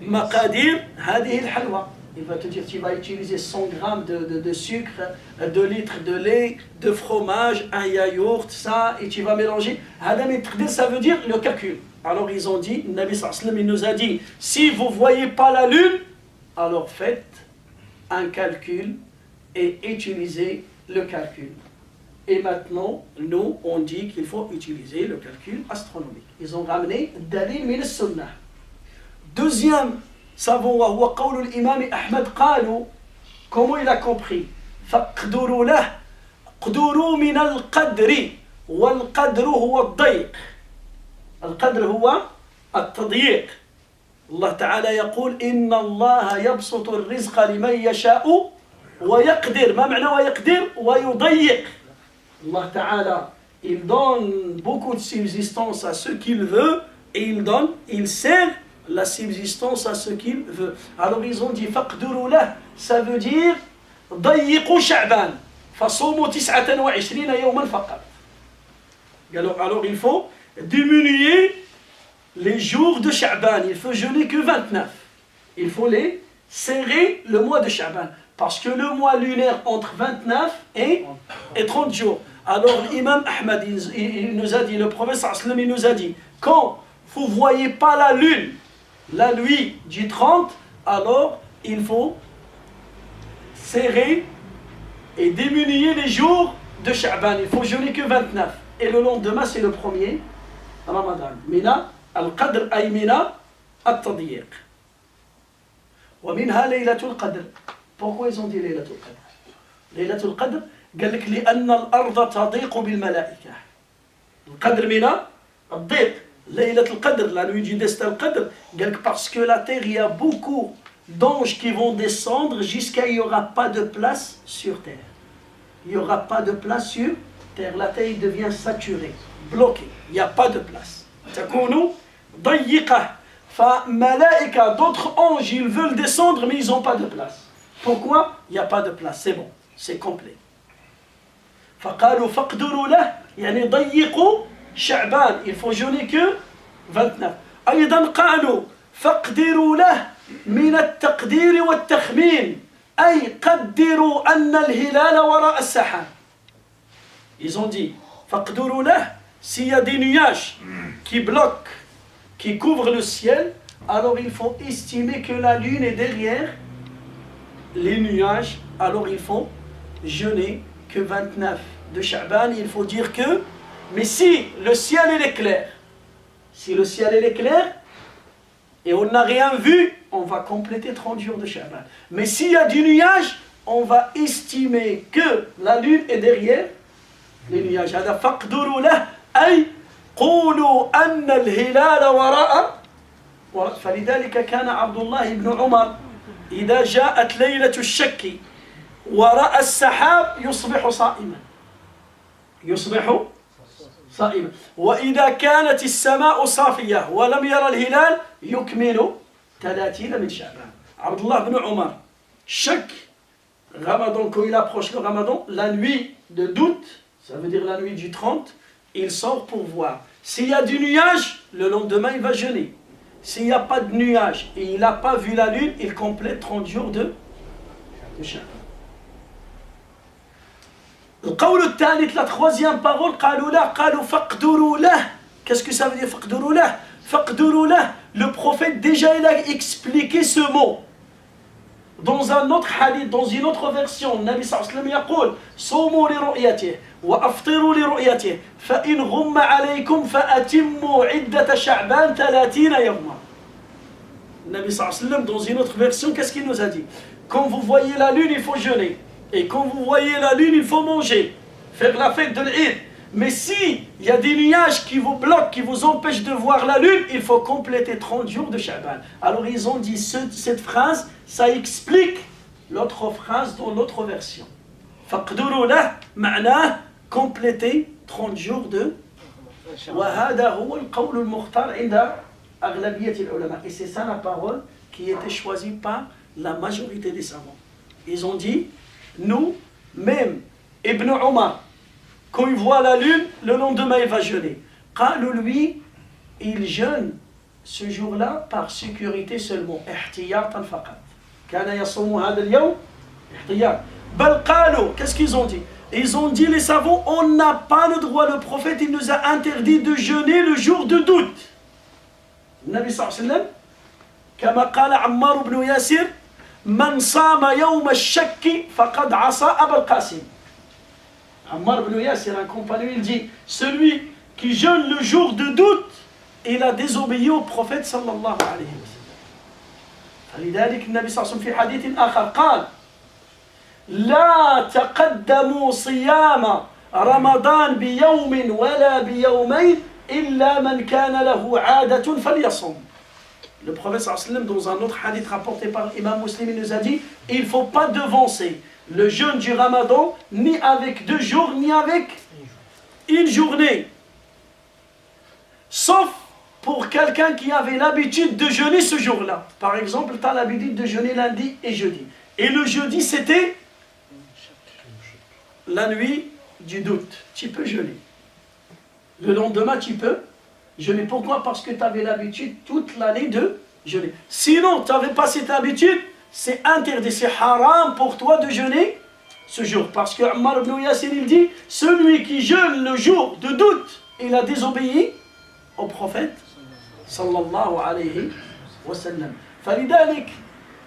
مقادير هذه الحلوى il va te dire tu vas utiliser 100 grammes de sucre 2 litres de lait de fromage un yaourt ça et tu vas mélanger هذا من التقدير ça veut dire le calcul. Alors ils ont dit, Nabi sallallahu alayhi wa sallam, il nous a dit, si vous ne voyez pas la lune, alors faites un calcul et utilisez le calcul. Et maintenant, nous, on dit qu'il faut utiliser le calcul astronomique. Ils ont ramené Dalil min al-Sunnah. Deuxième savant, wa huwa qawlu l'imam Ahmad qalu, comment il a compris? Faqduru lah, qduru min al-qadri, wal qadru huwa al-dayq. القدر هو التضييق الله تعالى يقول إن الله يبسط الرزق لمن يشاء ويقدر ما معنى ويقدر ويضيق الله تعالى il donne beaucoup de subsistance à ceux qu'il veut et il sert la subsistance à ceux qu'il veut. Alors ils ont dit فقدروا له ça veut dire ضيقوا شعبان فصوموا 29 يوما فقط. Alors il faut diminuer les jours de Sha'ban. Il faut jeûner que 29. Il faut les serrer le mois de Sha'ban. Parce que le mois lunaire entre 29 et 30 jours. Alors l'imam Ahmad, il nous a dit, le prophète sallam, il nous a dit, quand vous ne voyez pas la lune, la nuit du 30, alors il faut serrer et diminuer les jours de Sha'ban. Il faut jeûner que 29. Et le lendemain, c'est le premier Ramadan. Mina al-Qadr ay mina al-Tadyiq. ومنها ليلة القدر. Pourquoi ils ont dit ليلة القدر? ليلة القدر قال لك لأن الأرض تضيق بالملائكة. القدر من الضيق. ليلة القدر, la nuit du destin القدر. قال لك parce que la terre, il y a beaucoup d'anges qui vont descendre jusqu'à il n'y aura pas de place sur terre. Il n'y aura pas de place sur terre. La terre devient saturée, bloquée. Il n'y a pas de place. تكون ضيقة. فملائكة, d'autres anges, ils veulent descendre mais ils n'ont pas de place. Pourquoi? Il n'y a pas de place. C'est bon, c'est complet. فقالوا فاقدروا له يعني ضيقوا شعبان. Il faut jeûner que 29. أيضا قالوا فاقدروا له من التقدير والتخمين أي قدروا أن الهلال وراء السحاب. Ils ont dit فاقدروا له, s'il y a des nuages qui bloquent, qui couvrent le ciel, alors il faut estimer que la lune est derrière les nuages, alors il faut jeûner que 29 de Sha'ban. Il faut dire que, mais si le ciel est clair, si le ciel est clair et on n'a rien vu, on va compléter 30 jours de Sha'ban. Mais s'il y a du nuage, on va estimer que la lune est derrière les nuages. هذا فاقدروا له أي قولوا أن الهلال وراء. فلذلك كان عبد الله بن عمر إذا جاءت ليلة الشك ورأى السحاب يصبح صائما. يصبح صائما. وإذا كانت السماء صافية ولم يرى الهلال يكمل 30 من شعبان. عبد الله بن عمر, chaque Ramadan, quand il approche le Ramadan, la nuit de d'août, ça veut dire la nuit du 30, il sort pour voir. S'il y a du nuage, le lendemain il va jeûner. S'il n'y a pas de nuage et il n'a pas vu la lune, il complète 30 jours de Sha'ban. القول الثالث, la troisième parole, قالوا له قالوا فاقدروا له. Qu'est-ce que ça veut dire فاقدروا له? فاقدروا له, le prophète déjà il a expliqué ce mot. Dans un autre hadith, dans une autre version, le Nabi sallallahu alayhi wa sallam يقول صوموا لرؤيته وأفطروا لرؤيته فإن غم عليكم فأتموا عدة شعبان 30 يوما. Le Nabi sallallahu alayhi wa sallam, dans une autre version, qu'est-ce qu'il nous a dit? Quand vous voyez la lune, il faut jeûner. Et quand vous voyez la lune, il faut manger, faire la fête de l'Eid. Mais si il y a des nuages qui vous bloquent, qui vous empêchent de voir la lune, il faut compléter 30 jours de Sha'ban. Alors ils ont dit cette phrase, ça explique l'autre phrase dans l'autre version. فَقْدُرُوا لَهُ معناه compléter 30 jours de وهذا هو القول المختار عند أغلبية العلماء. Et c'est ça la parole qui était choisie par la majorité des savants. Ils ont dit, nous, même Ibn Omar, quand il voit la lune, le lendemain il va jeûner. Qalou, lui, il jeûne ce jour-là par sécurité seulement. احتياطا فقط. كان يصوم هذا اليوم احتياط. بل قالوا, qu'est-ce qu'ils ont dit? Ils ont dit, les savants, on n'a pas le droit, le prophète il nous a interdit de jeûner le jour de doute. Nabi sallallahu alayhi wa sallam, كما قال عمار بن ياسر, من صام يوم الشك فقد عصى أبا القاسم. Ammar ibn Yasir, un compagnon, il dit, celui qui jeûne le jour de doute, il a désobéi au prophète sallallahu alayhi wa sallam. فلذلك النبي صلى الله عليه وسلم في حديث آخر قال لا تقدموا صيام رمضان بيوم ولا بيومين إلا من كان له عادة فليصم. Le prophète sallallahu alayhi wa sallam, dans un autre hadith rapporté par l'imam Muslim, il nous a dit, il ne faut pas devancer le jeûne du Ramadan, ni avec 2 jours, ni avec une journée. Sauf pour quelqu'un qui avait l'habitude de jeûner ce jour-là. Par exemple, tu as l'habitude de jeûner lundi et jeudi. Et le jeudi, c'était la nuit du doute. Tu peux jeûner. Le lendemain, tu peux jeûner. Pourquoi? Parce que tu avais l'habitude toute l'année de jeûner. Sinon, tu n'avais pas cette habitude, c'est interdit, c'est haram pour toi de jeûner ce jour. Parce que Ammar ibn Yasir, il dit, celui qui jeûne le jour de doute, il a désobéi au prophète sallallahu alayhi wa sallam. فلذلك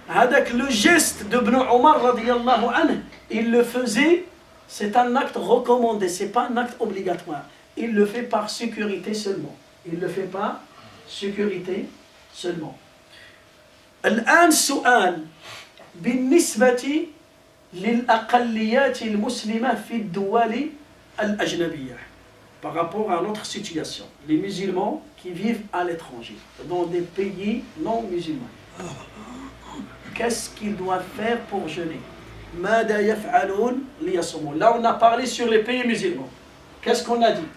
هذاك le geste de Ibn Omar radiyallahu anhu, il le faisait, c'est un acte recommandé, c'est pas un acte obligatoire. Il le fait par sécurité seulement. Il le fait par sécurité seulement. الآن سؤال بالنسبة للأقليات المسلمة في الدول الأجنبية par rapport à notre situation, les musulmans qui vivent à l'étranger, dans des pays non musulmans. Qu'est-ce qu'ils doivent faire pour jeûner? ماذا يفعلون ليصومون? Là on a parlé sur les pays musulmans. Qu'est-ce qu'on a dit?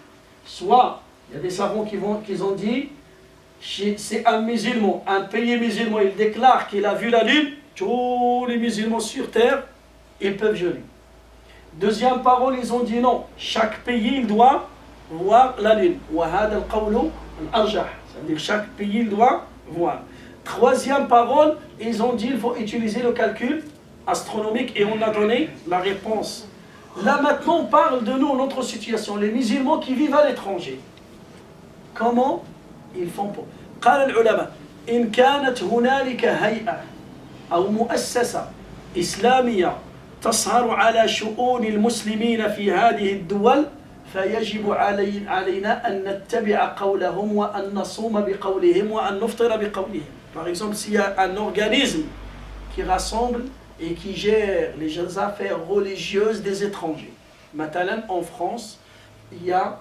Soit il y a des savants qui ont dit, c'est un musulman, un pays musulman, il déclare qu'il a vu la lune, tous les musulmans sur terre, ils peuvent jeûner. Deuxième parole, ils ont dit non, chaque pays il doit voir la lune. وهذا القول الأرجح, c'est-à-dire chaque pays il doit voir. Troisième parole, ils ont dit il faut utiliser le calcul astronomique et on a donné la réponse. Là maintenant on parle de nous, notre situation, les musulmans qui vivent à l'étranger. Comment ils font pour? قال العلماء إن كانت هنالك هيئة أو مؤسسة إسلامية تسهر على شؤون المسلمين في هذه الدول فيجب علينا أن نتبع قولهم وأن نصوم بقولهم وأن نفطر بقولهم. Par exemple, s'il y a un organisme qui rassemble et qui gère les affaires religieuses des étrangers. Maintenant, en France, il y a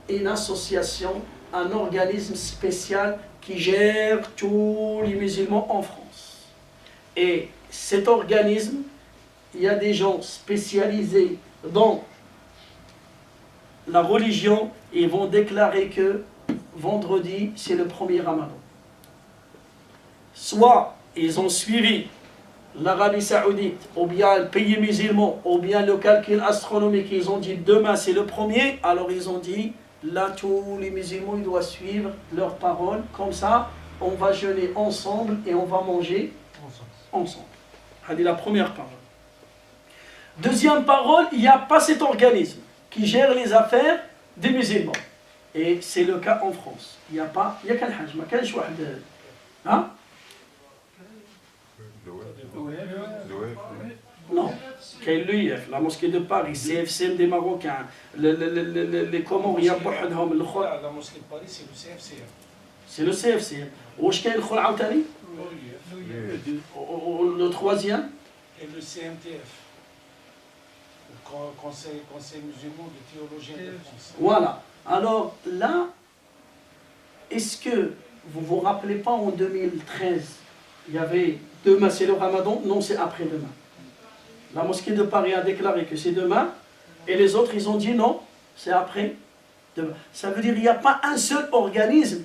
une association, un organisme spécial qui gère tous les musulmans en France. Et cet organisme, il y a des gens spécialisés dans la religion et ils vont déclarer que vendredi, c'est le premier Ramadan. Soit ils ont suivi l'Arabie Saoudite, ou bien le pays musulman, ou bien le calcul astronomique, ils ont dit demain c'est le premier, alors ils ont dit là tous les musulmans ils doivent suivre leurs paroles, comme ça on va jeûner ensemble et on va manger ensemble. C'est la première parole. Deuxième parole, il n'y a pas cet organisme qui gère les affaires des musulmans. Et c'est le cas en France. Il n'y a pas, il y a quel hajj, ma quel choix de... Hein? Non, KLUIF, la mosquée de Paris, CFCM des Marocains, les Comoriens, La mosquée de Paris, c'est le CFCM. c'est le CFCM. Où est-ce qu'il y a le troisième? Et le CMTF, le Conseil musulman de théologiens de France. Voilà. Alors là, est-ce que vous vous rappelez pas en 2013, il y avait demain c'est le Ramadan, non c'est après-demain. La mosquée de Paris a déclaré que c'est demain et les autres ils ont dit non, c'est après-demain. Ça veut dire qu'il n'y a pas un seul organisme.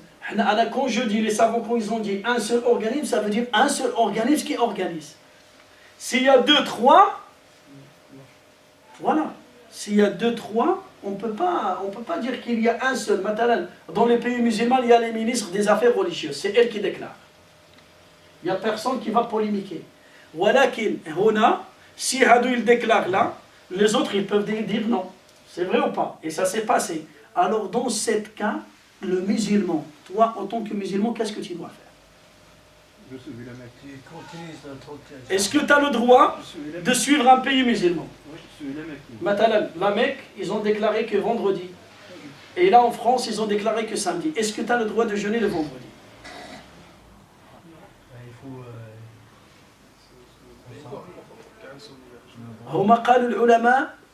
Quand je dis les savants quand ils ont dit un seul organisme, ça veut dire un seul organisme qui organise. S'il y a 2, 3, voilà. S'il y a 2, 3, on peut pas dire qu'il y a un seul. Maintenant, dans les pays musulmans, il y a les ministres des Affaires religieuses. C'est elles qui déclarent. Il n'y a personne qui va polémiquer. Walakin, hona, si Hadou il déclare là, les autres ils peuvent dire non. C'est vrai ou pas? Et ça s'est passé. Alors dans ce cas, le musulman, toi en tant que musulman, qu'est-ce que tu dois faire? Est-ce que tu as le droit de suivre un pays musulman? Maintenant, la Mecque, ils ont déclaré que vendredi. Et là en France, ils ont déclaré que samedi. Est-ce que tu as le droit de jeûner le vendredi?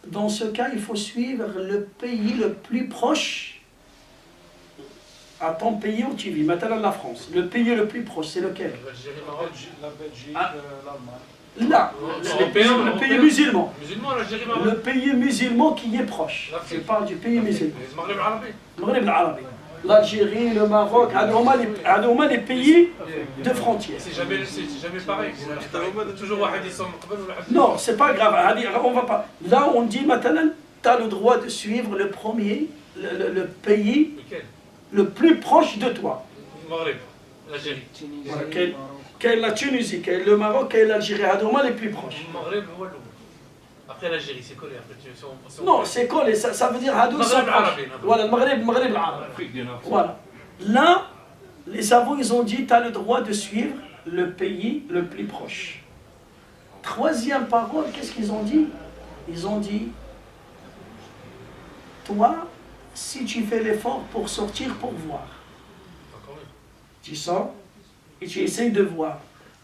Dans ce cas, il faut suivre le pays le plus proche à ton pays où tu vis. Maintenant, la France. Le pays le plus proche, c'est lequel? La Belgique, l'Allemagne. Là, le pays musulman. Musulman, Le pays musulman qui est proche. Je parle du pays musulman. Le Maghreb arabe. L'Algérie, le Maroc, les pays de frontières. C'est jamais pareil. Toujours un hadith. Non, c'est pas grave. On va pas. Là, on dit maintenant, tu as le droit de suivre le premier, le pays le plus proche de toi. Le Maghreb, l'Algérie. Voilà, quelle la Tunisie, quelle le Maroc, quelle l'Algérie, les plus proches. Le Maghreb, après l'Algérie, c'est collé. Non, c'est collé, ça veut dire Hadou. Voilà, le Maghreb arabe. Voilà. Là, les savants, ils ont dit, tu as le droit de suivre le pays le plus proche. Troisième parole, qu'est-ce qu'ils ont dit? Ils ont dit, toi, si tu fais l'effort pour sortir, pour voir, tu sors et tu essayes de voir.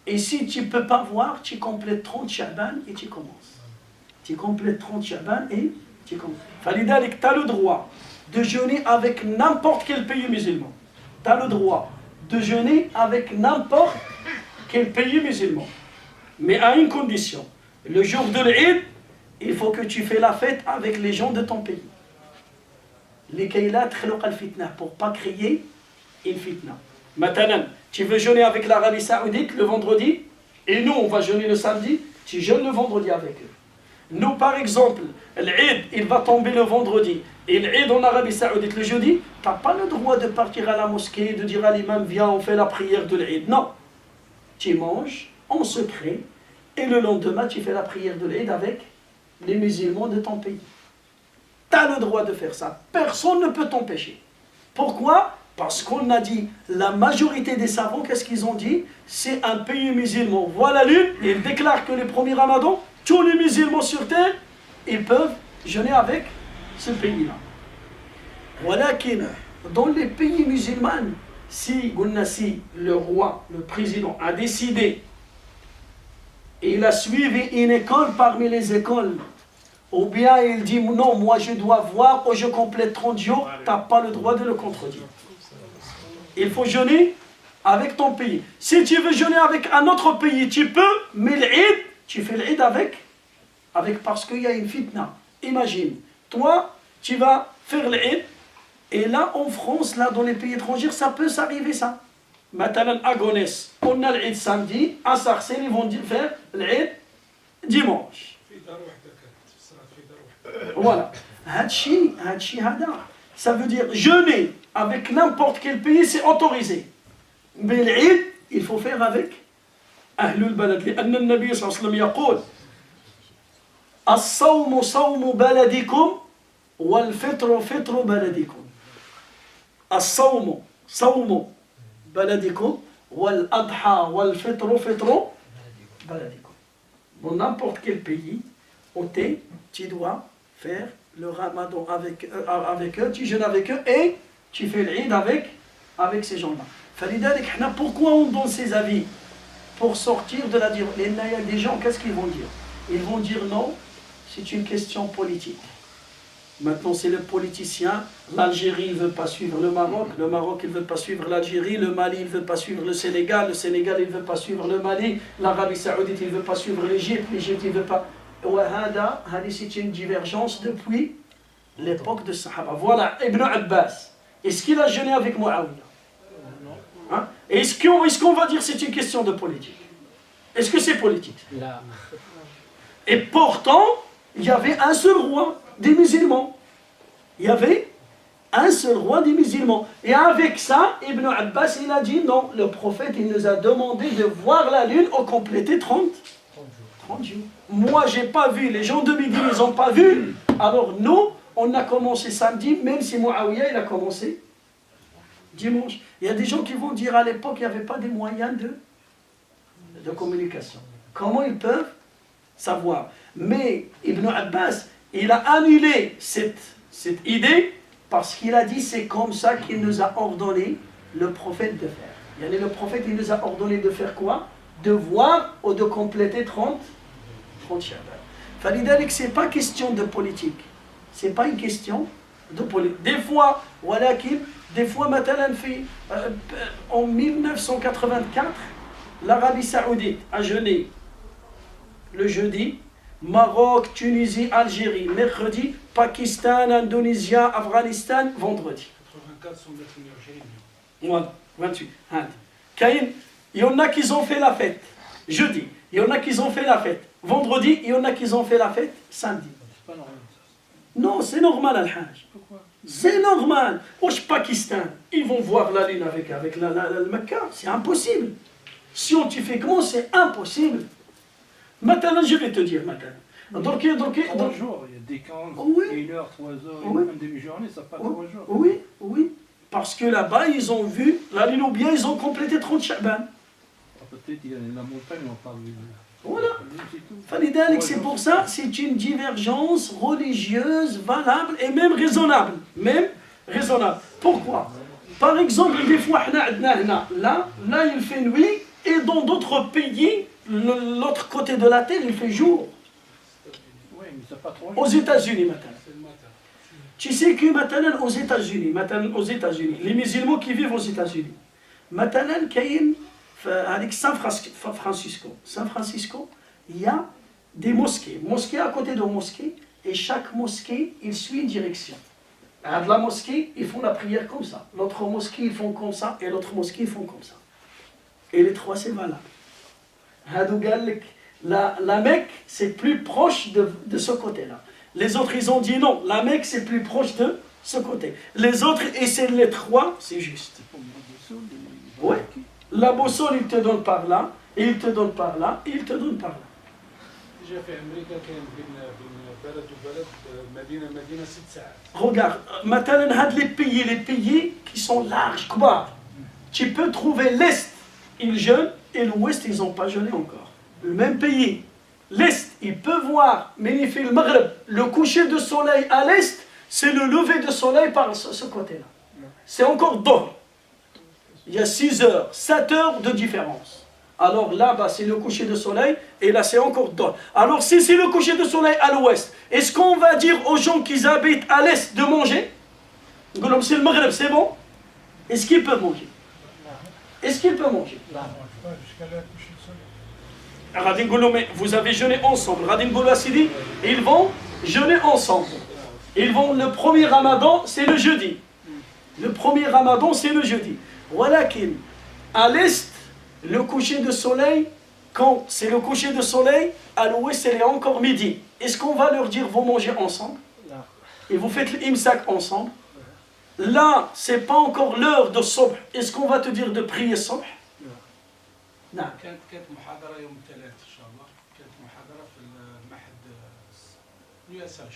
Et si tu ne peux pas voir, tu complètes 30 Sha'ban et tu commences. Tu complètes 30 Sha'ban et tu commences. Falidalik, tu as le droit de jeûner avec n'importe quel pays musulman. Tu as le droit de jeûner avec n'importe quel pays musulman. Mais à une condition. Le jour de l'Eid, il faut que tu fais la fête avec les gens de ton pays. Pour ne pas créer une fitna. Maintenant, tu veux jeûner avec l'Arabie Saoudite le vendredi, et nous on va jeûner le samedi, tu jeûnes le vendredi avec eux. Nous par exemple, l'Eid il va tomber le vendredi, et l'Eid en Arabie Saoudite le jeudi, tu n'as pas le droit de partir à la mosquée, de dire à l'imam viens on fait la prière de l'Eid. Non, tu manges en secret, et le lendemain tu fais la prière de l'Eid avec les musulmans de ton pays. Tu as le droit de faire ça. Personne ne peut t'empêcher. Pourquoi? Parce qu'on a dit, la majorité des savants, qu'est-ce qu'ils ont dit? C'est un pays musulman. Voilà l'une, et ils déclarent que les premiers ramadans, tous les musulmans sur terre, ils peuvent jeûner avec ce pays-là. Voilà que dans les pays musulmans, si le roi, le président, a décidé, et il a suivi une école parmi les écoles, ou bien il dit non, moi je dois voir, ou je complète 30 jours, tu n'as pas le droit de le contredire. Il faut jeûner avec ton pays. Si tu veux jeûner avec un autre pays, tu peux, mais l'Eid, tu fais l'Eid avec parce qu'il y a une fitna. Imagine, toi, tu vas faire l'Eid, et là, en France, là, dans les pays étrangers, ça peut s'arriver, ça. Maintenant, à Gonesse, on a l'Eid samedi, à Sarcelles, ils vont faire l'Eid dimanche. Voilà. Hadchi hada. Ça veut dire jeûner avec n'importe quel pays, c'est autorisé. Mais l'Eid, il faut faire avec Ahlul Balad. لأن النبي صلى الله عليه وسلم يقول الصوم صوم بلدكم والفطر فطر بلدكم. الصوم صوم بلدكم والأضحى والفطر فطر بلدكم. Dans n'importe quel pays, tu dois faire le ramadan avec eux, tu jeûnes avec eux et tu fais l'Eid avec ces gens-là. Pourquoi on donne ces avis? Pour sortir de la dire. Il y a des gens, qu'est-ce qu'ils vont dire? Ils vont dire non, c'est une question politique. Maintenant, c'est le politicien. L'Algérie ne veut pas suivre le Maroc il ne veut pas suivre l'Algérie, le Mali il ne veut pas suivre le Sénégal il ne veut pas suivre le Mali, l'Arabie Saoudite il ne veut pas suivre l'Égypte il ne veut pas. C'est une divergence depuis l'époque de Sahaba. Voilà, Ibn Abbas. Est-ce qu'il a jeûné avec Muawiyah? Hein? Est-ce qu'on va dire que c'est une question de politique? Est-ce que c'est politique? Et pourtant, il y avait un seul roi des musulmans. Il y avait un seul roi des musulmans. Et avec ça, Ibn Abbas, il a dit non, le prophète, il nous a demandé de voir la lune au complété 30 jours. Moi, j'ai pas vu, les gens de Médine, ils n'ont pas vu. Alors nous, on a commencé samedi, même si Muawiyah, il a commencé dimanche. Il y a des gens qui vont dire à l'époque, il n'y avait pas des moyens de communication. Comment ils peuvent savoir? Mais Ibn Abbas, il a annulé cette idée parce qu'il a dit c'est comme ça qu'il nous a ordonné le prophète de faire. Le prophète, il nous a ordonné de faire quoi? De voir ou de compléter 30 Shaban. Ce n'est pas question de politique. Ce n'est pas une question de politique. Des fois, en 1984, l'Arabie Saoudite a jeûné le jeudi, Maroc, Tunisie, Algérie, mercredi, Pakistan, Indonésie, Afghanistan, vendredi. 84 sont détenus Algérie. Voilà, 28. Il y en a qui ont fait la fête jeudi, il y en a qui ont fait la fête vendredi, il y en a qui ont fait la fête samedi. C'est pas normal. Non, c'est normal, Al-Hajj. Pourquoi? C'est normal. Au Pakistan, ils vont voir la lune avec le Mecca. C'est impossible. Scientifiquement, c'est impossible. Maintenant, je vais te dire, maintenant. Donc, 3 jours, il y a des camps, oui. 1 heure, 3 heures, Oui. une demi-journée, ça passe 3 jours. Oui. Parce que là-bas, ils ont vu la lune ou bien ils ont complété 30 Sha'ban. Peut-être il y a la montagne, on parle de... Voilà. C'est pour ça, c'est une divergence religieuse valable et même raisonnable. Pourquoi? Par exemple, des fois, là, il fait nuit, et dans d'autres pays, l'autre côté de la terre, il fait jour. Oui, mais ça pas trop. Aux États-Unis, maintenant. C'est le matin. Tu sais que maintenant, aux États-Unis, les musulmans qui vivent aux États-Unis, maintenant, avec San Francisco, il y a des mosquées à côté de mosquées, et chaque mosquée, il suit une direction. À la mosquée, ils font la prière comme ça. L'autre mosquée, ils font comme ça, et l'autre mosquée, ils font comme ça. Et les trois, c'est valable. La Mecque, c'est plus proche de ce côté-là. Les autres, ils ont dit non, la Mecque, c'est plus proche de ce côté. Les autres, et c'est les trois, c'est juste. Oui. La boussole, il te donne par là, et il te donne par là, et il te donne par là. déjà في امريكا كاين بين بلد وبلد مدينه 6 ساعات. Regarde, maintenant, had les pays qui sont larges, quoi. Tu peux trouver l'Est, ils jeûnent, et l'Ouest, ils n'ont pas jeûné encore. Le même pays. L'Est, il peut voir, magnifique le Maghreb, le coucher de soleil à l'Est, c'est le lever de soleil par ce côté-là. C'est encore d'or. Il y a 6 heures, 7 heures de différence. Alors là-bas, c'est le coucher de soleil, et là, c'est encore d'or. Alors si c'est le coucher de soleil à l'ouest, est-ce qu'on va dire aux gens qui habitent à l'est de manger? C'est le Maghreb, c'est bon? Est-ce qu'ils peuvent manger? Est-ce qu'ils peuvent manger? Radin Goulou, mais vous avez jeûné ensemble. Radin Goulou Assidi, ils vont jeûner ensemble. Ils vont, le premier ramadan, c'est le jeudi. Le premier ramadan, c'est le jeudi. Voilà qu'il, à l'est, le coucher de soleil, quand c'est le coucher de soleil, à l'ouest, c'est encore midi. Est-ce qu'on va leur dire, vous mangez ensemble? Et vous faites l'imsak ensemble? Là, c'est pas encore l'heure de subh. Est-ce qu'on va te dire de prier subh? Non. كانت محاضره يوم الثلاث ان شاء الله، كانت محاضره في المعهد نيوساج،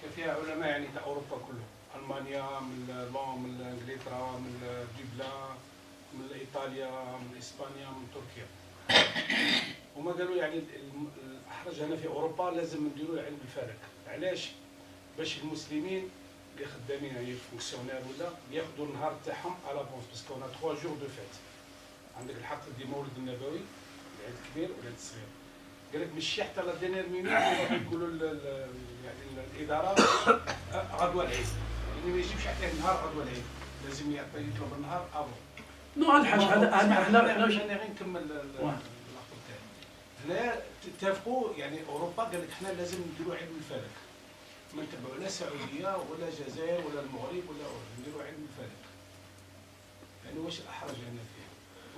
كان فيها علماء يعني تاع اوروبا كلهم، المانيا من انجلترا من دبلان من ايطاليا من اسبانيا من تركيا. هما قالوا يعني الاحرج هنا في اوروبا لازم نديروا علم الفلك. علاش؟ باش المسلمين اللي خدامين يعني فونكسيونير ولا ياخذوا النهار تاعهم على بونس، باسكو اون 3 جور دو فيت. عندك الحق دي مولد النبوي، العيد الكبير والعيد الصغير. قال لك مشي حتى لا دينير مينوت يقولوا يعني الاداره غدوه العيد، يعني ما يجيبش حتى النهار غدوه العيد، لازم يطلب النهار ابو. نو الحاج هذا احنا غير نكمل اللقطه تاعي. هنا اتفقوا يعني اوروبا قال لك احنا لازم نديروا علم الفلك. ما نتبعوا لا سعوديه ولا الجزائر ولا المغرب ولا نديروا علم الفلك. يعني واش الاحرج هنا فيه؟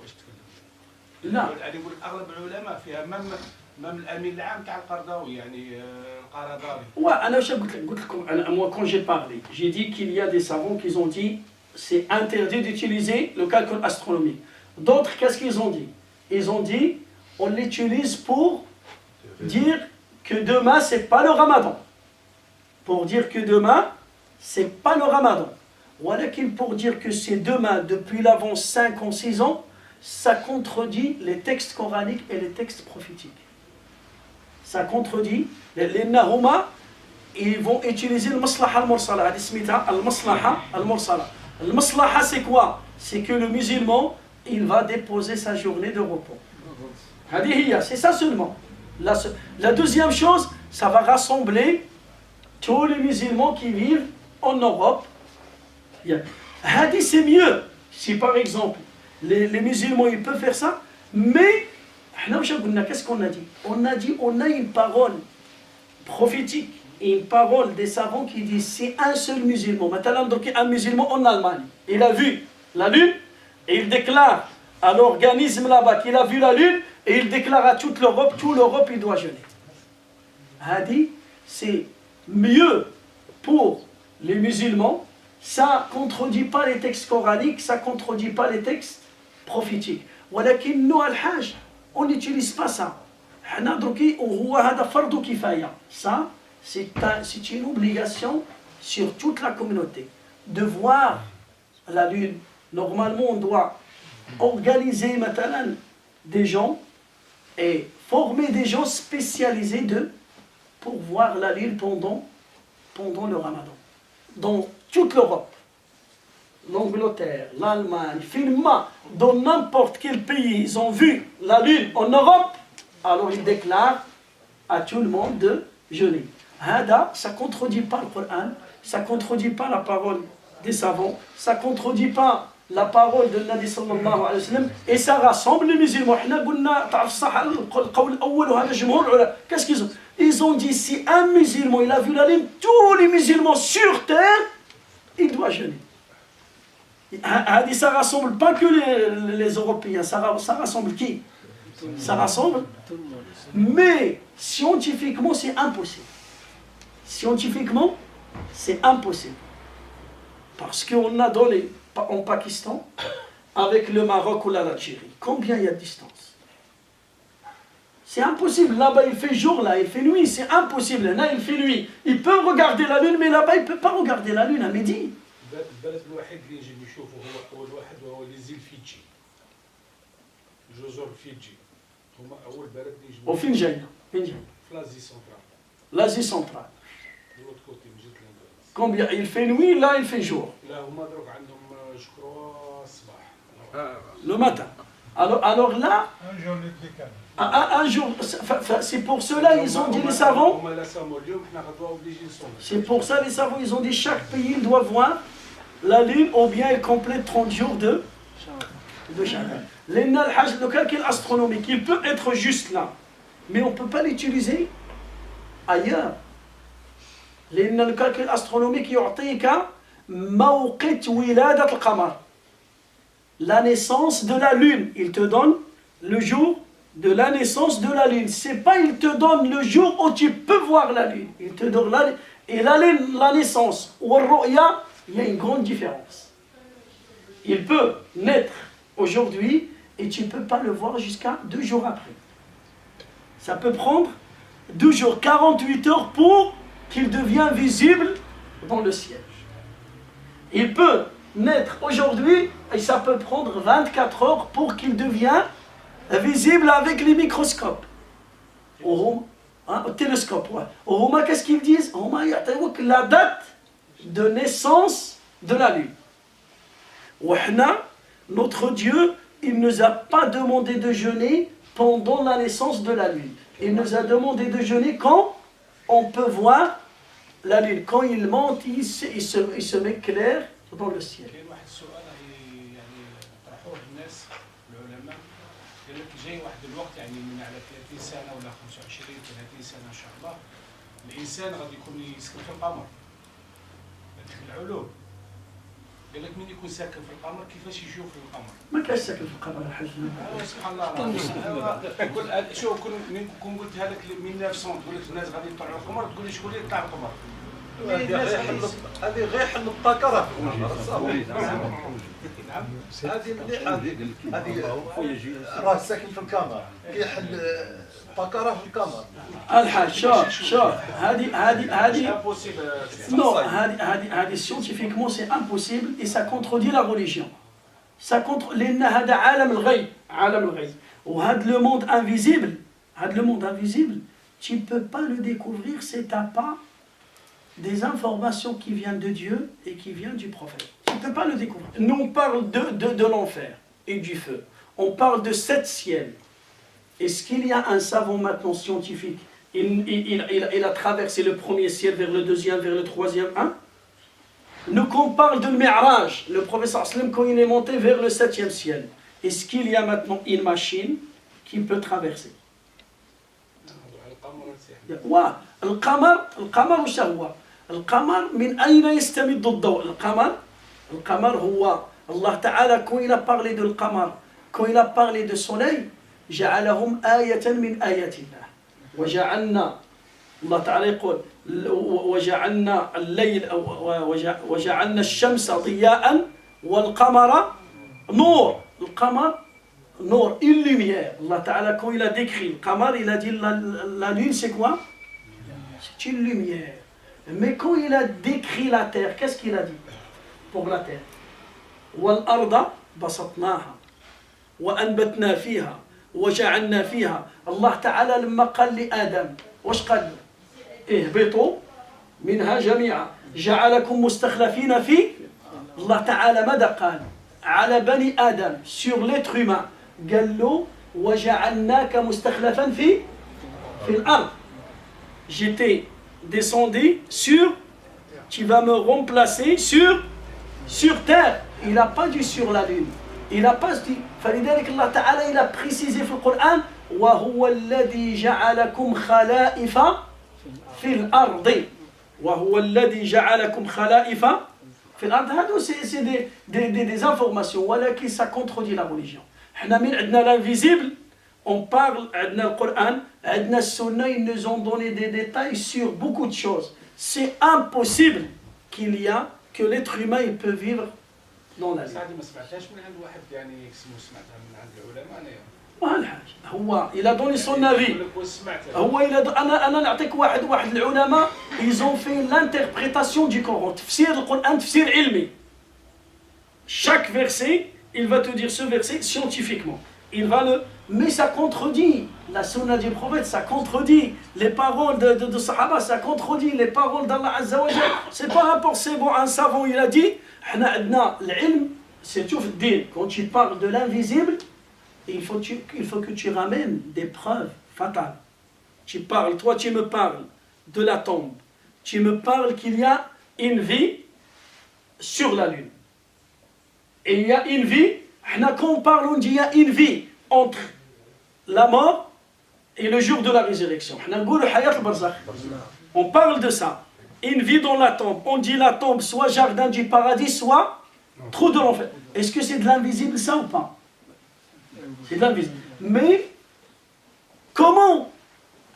واش تكلم؟ لا. يعني يقول اغلب العلماء فيها même الامين العام تاع القرضاوي يعني القرضاوي. Ouais, alors moi quand j'ai parlé, j'ai dit qu'il y a des savants qui ont dit c'est interdit d'utiliser le calcul astronomique. D'autres, qu'est-ce qu'ils ont dit? Ils ont dit on l'utilise pour dire que demain c'est pas le Ramadan. Pour dire que demain c'est pas le Ramadan. Voilà qu'il pour dire que c'est demain depuis l'avant 5 ou 6 ans, ça contredit les textes coraniques et les textes prophétiques. Ça contredit les Nahuma, ils vont utiliser le maslaha al-mursala. Al-maslaha al-mursala. Le maslaha, c'est quoi? C'est que le musulman, il va déposer sa journée de repos. C'est ça seulement. La deuxième chose, ça va rassembler tous les musulmans qui vivent en Europe. Hadi, c'est mieux. Si par exemple, les musulmans, ils peuvent faire ça, mais qu'est-ce qu'on a dit? On a dit, on a une parole prophétique et une parole des savants qui disent c'est un seul musulman. Maintenant, donc un musulman en Allemagne, il a vu la lune et il déclare à l'organisme là-bas qu'il a vu la lune et il déclare à toute l'Europe il doit jeûner. Hadi, c'est mieux pour les musulmans, ça ne contredit pas les textes coraniques, ça ne contredit pas les textes prophétiques. ولكن nous al-hajj, on n'utilise pas ça. Ça, c'est une obligation sur toute la communauté de voir la lune. Normalement, on doit organiser maintenant des gens et former des gens spécialisés pour voir la lune pendant le Ramadan. Dans toute l'Europe, l'Angleterre, l'Allemagne, finalement, dans n'importe quel pays, ils ont vu la lune en Europe, alors ils déclarent à tout le monde de jeûner. Hada, ça ne contredit pas le Coran, ça ne contredit pas la parole des savants, ça ne contredit pas la parole de Nabi sallallahu alayhi wa sallam, et ça rassemble les musulmans. Qu'est-ce qu'ils ont? Ils ont dit, si un musulman il a vu la lune, tous les musulmans sur terre, il doit jeûner. Ça ne rassemble pas que les Européens, ça rassemble qui? Ça rassemble. Mais scientifiquement, c'est impossible. Scientifiquement, c'est impossible. Parce qu'on a donné en Pakistan, avec le Maroc ou l'Algérie, combien il y a de distance? C'est impossible. Là-bas, il fait jour, là, il fait nuit. C'est impossible. Là, il fait nuit. Il peut regarder la lune, mais là-bas, il ne peut pas regarder la lune à midi. البلد الوحيد اللي يجي يشوفه هو أول واحد وهو اللي زيل فيجي. جزر فيجي. هما أول بلد اللي يجوا. وفين جاي؟ فين جاي؟ في l'Asie centrale. L'Asie centrale. De l'autre côté من جهة الأندلس. Combien? Il fait nuit, là, il fait jour. لا هما دروك عندهم جكروا الصباح. Le matin. Alors là, Un jour le décalé. un jour, c'est pour cela ils ont dit les savants, هما لا سامو اليوم حنا غدوا اوبليجي نصوموا. c'est pour ça les savants ils ont dit chaque pays doit voir la lune ou bien il complète 30 jours de Sha'ban. Le calcul astronomique, il peut être juste là, mais on ne peut pas l'utiliser ailleurs. Le calcul astronomique يعطيك موقت ولادة القمر. La naissance de la lune, il te donne le jour de la naissance de la lune. C'est pas il te donne le jour où tu peux voir la lune. Il te donne la lune. Et la naissance ou al-ru'ya, il y a une grande différence. Il peut naître aujourd'hui et tu ne peux pas le voir jusqu'à 2 jours après. Ça peut prendre 2 jours, 48 heures pour qu'il devienne visible dans le ciel. Il peut naître aujourd'hui et ça peut prendre 24 heures pour qu'il devienne visible avec les microscopes. Télescope, ouais. Au Roma, qu'est-ce qu'ils disent? La date de naissance de la lune. Notre Dieu, il ne nous a pas demandé de jeûner pendant la naissance de la lune. Il nous a demandé de jeûner quand on peut voir la lune. Quand il monte, il se met clair dans le ciel. كاين واحد السؤال يعني طرحوه الناس العلماء قال لك جاي واحد الوقت يعني من على 30 سنه ولا 25 30 سنه ان شاء الله الانسان غادي يكون يسكن في القمر. هذيك العلوم قال لك من يكون ساكن في القمر كيفاش يشوف القمر؟ ما كاش ساكن في القمر الحاج. سبحان الله. شوف كون قلتها لك 1900 تقول لك الناس غادي يطلعوا القمر تقول لي شكون اللي يطلع القمر؟ هذه غير حل الطاكره هذه مليحه هذه راه ساكن في الكاميرا كيحل الطاكره في الكاميرا الحاج شوف هذه non هذه scientifiquement c'est impossible et ça contredit la religion. Ça contre لأن هذا عالم الغيب وهذا le monde invisible tu ne peux pas le découvrir si tu n'as pas des informations qui viennent de Dieu et qui viennent du prophète. Tu ne peux pas le découvrir. Nous, on parle de l'enfer et du feu. On parle de 7 ciels. Est-ce qu'il y a un savant maintenant scientifique? Il a traversé le premier ciel vers le deuxième, vers le troisième. Hein? Nous, quand on parle de Mi'raj, le professeur Sallam, quand il est monté vers le 7e ciel, est-ce qu'il y a maintenant une machine qui peut traverser? القمر وش هو؟ القمر من أين يستمد الضوء؟ القمر هو الله تعالى quand il a parlé de القمر quand il a parlé de soleil جعلهم آية من آيات الله وجعلنا الله تعالى يقول وجعلنا الليل وجعلنا الشمس ضياء والقمر نور. القمر نور, une lumière. Allah Ta'ala, quand il a décrit le qamar, il a dit la lune, c'est quoi? C'est une lumière. Mais quand il a décrit la terre, qu'est-ce qu'il a dit pour la terre? وَالْأَرْضَ بَسَطْنَاهَا وَأَنْبَتْنَا فِيهَا وَجَعَلْنَا فِيهَا. Allah Ta'ala لما قال لآدم وش قال له؟ اهبطوا منها جميعا جعلكم مستخلفين في. Allah Ta'ala ماذا قال على بني آدم sur l'être humain؟ قال له وجعلناك مستخلفا في الأرض. J'étais descendu sur, tu vas me remplacer sur terre. Il n'a pas dit sur la lune. Il n'a pas dit. فلذلك الله تعالى il a précisé في القرآن وهو الذي جعلكم خلائف في الأرض. وهو الذي جعلكم خلائف في الأرض. هذا c'est des informations ولكن ça contredit la religion. احنا من عندنا l'invisible. On parle, عندنا القرآن, عندنا السنة, ils nous ont donné des détails sur beaucoup de choses. C'est impossible que l'être humain il peut vivre dans la vie. سعدي ما سمعتهاش من عند واحد يعني اسمه سمعتها من عند العلماء انايا Il a donné son avis. Ils ont fait l'interprétation du Coran. Chaque verset, il va te dire ce verset scientifiquement. Mais ça contredit la sunna du prophète, ça contredit les paroles de Sahaba, ça contredit les paroles d'Allah Azza wa Jal. C'est pas un rapport, c'est bon, un savant il a dit, c'est tout le din. Quand tu parles de l'invisible, il faut que tu ramènes des preuves fatales. Tu parles, toi tu me parles de la tombe. Tu me parles qu'il y a une vie sur la lune. Et il y a une vie, quand on parle, on dit il y a une vie entre la mort et le jour de la résurrection. On parle de ça. Une vie dans la tombe. On dit la tombe, soit jardin du paradis, soit trou de l'enfer. Est-ce que c'est de l'invisible ça ou pas? C'est de l'invisible. Mais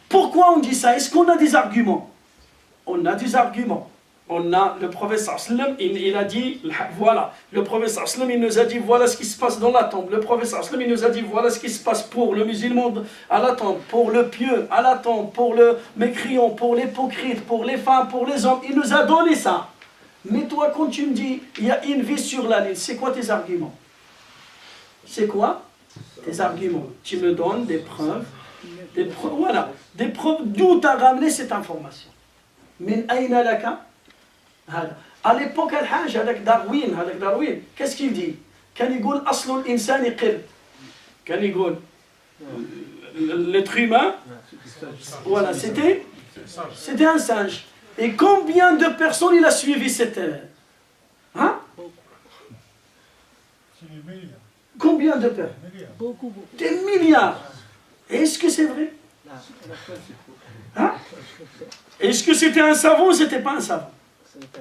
pourquoi on dit ça? Est-ce qu'on a des arguments? On a des arguments. On a le prophète sallam, il a dit, voilà, le prophète sallam, il nous a dit, voilà ce qui se passe dans la tombe. Le prophète sallam, il nous a dit, voilà ce qui se passe pour le musulman à la tombe, pour le pieux à la tombe, pour le mécréant, pour l'hypocrite, pour les femmes, pour les hommes. Il nous a donné ça. Mais toi, quand tu me dis, il y a une vie sur la lune, c'est quoi tes arguments? C'est quoi tes arguments? Tu me donnes des preuves, voilà, des preuves d'où tu as ramené cette information. Min aïna laka? À l'époque, avec Darwin, qu'est-ce qu'il dit? Quand il dit Aslul insani qird, quand il dit l'être humain, voilà, c'était un singe. Et combien de personnes il a suivi cette hein? Combien de personnes? Beaucoup. Des milliards. Est-ce que c'est vrai? Hein? Est-ce que c'était un savant ou c'était pas un savant?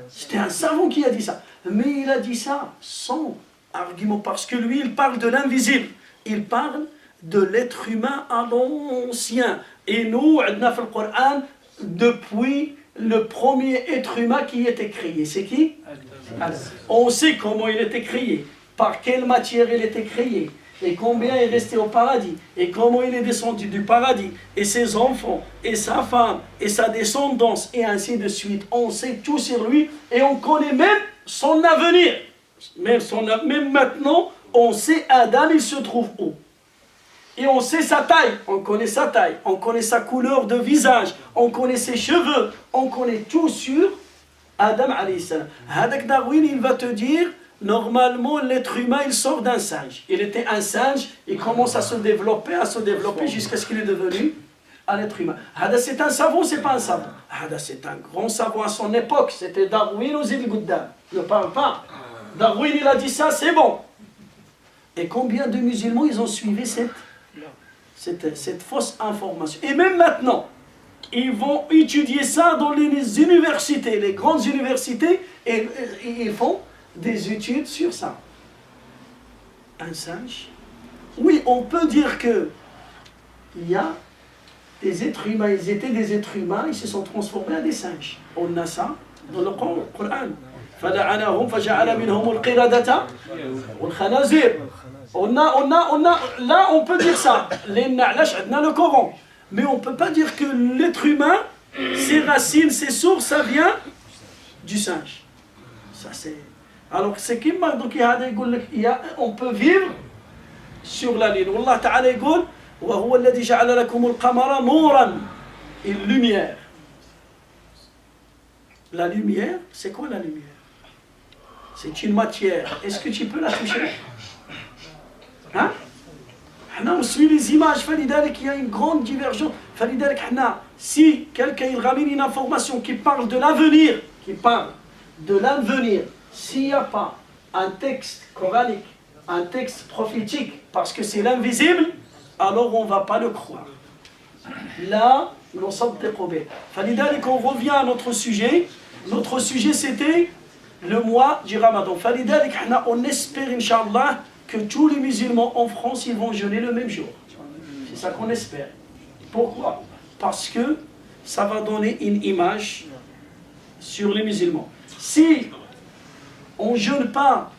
C'était un savant qui a dit ça. Mais il a dit ça sans argument, parce que lui, il parle de l'invisible. Il parle de l'être humain à l'ancien. Et nous, on a dans le Coran, depuis le premier être humain qui était créé. C'est qui? On sait comment il était créé, par quelle matière il était créé, et combien il est resté au paradis, et comment il est descendu du paradis, et ses enfants, et sa femme, et sa descendance, et ainsi de suite. On sait tout sur lui, et on connaît même son avenir. Même maintenant, on sait Adam, il se trouve où. Et on sait sa taille, on connaît sa couleur de visage, on connaît ses cheveux, on connaît tout sur Adam alayhi salam. Hadak Darwin, il va te dire, normalement l'être humain il sort d'un singe. Il était un singe, il commence à se développer jusqu'à ce qu'il est devenu un être humain. Hada c'est un savant, c'est pas un savant. Hada c'est un grand savant à son époque, c'était Darwin ou Zil Gouddam. Ne parle pas. Darwin il a dit ça, c'est bon. Et combien de musulmans ils ont suivi cette fausse information. Et même maintenant, ils vont étudier ça dans les universités, les grandes universités, et ils font des études sur ça. Un singe? Oui, on peut dire que il y a des êtres humains, ils étaient des êtres humains, ils se sont transformés en des singes. On a ça dans le Coran. فَلَعَنَهُمْ فَجَعَلَ مِنْهُمُ الْقِرَدَةَ وَالْخَنَازِيرَ. Là, on peut dire ça. Les Na'lash, on a le Coran. Mais on ne peut pas dire que l'être humain, ses racines, ses sources, ça vient du singe. Ça, c'est... Alors, c'est qui m'a dit on peut vivre sur la lune. Allah Ta'ala dit وَهُوَ الَّذِي جَعَلَ لَكُمُ الْقَمَرَ نُورًا. Une lumière. La lumière, c'est quoi la lumière? C'est une matière. Est-ce que tu peux la toucher? Hein? On suit les images, il y a une grande divergence. Si quelqu'un il ramène une information qui parle de l'avenir, s'il n'y a pas un texte coranique, un texte prophétique, parce que c'est l'invisible, alors on ne va pas le croire. Là, nous sommes déprobés. On revient à notre sujet. Notre sujet c'était le mois du Ramadan. On espère, Inch'Allah, que tous les musulmans en France ils vont jeûner le même jour. C'est ça qu'on espère. Pourquoi? Parce que ça va donner une image sur les musulmans. Si on ne jeûne pas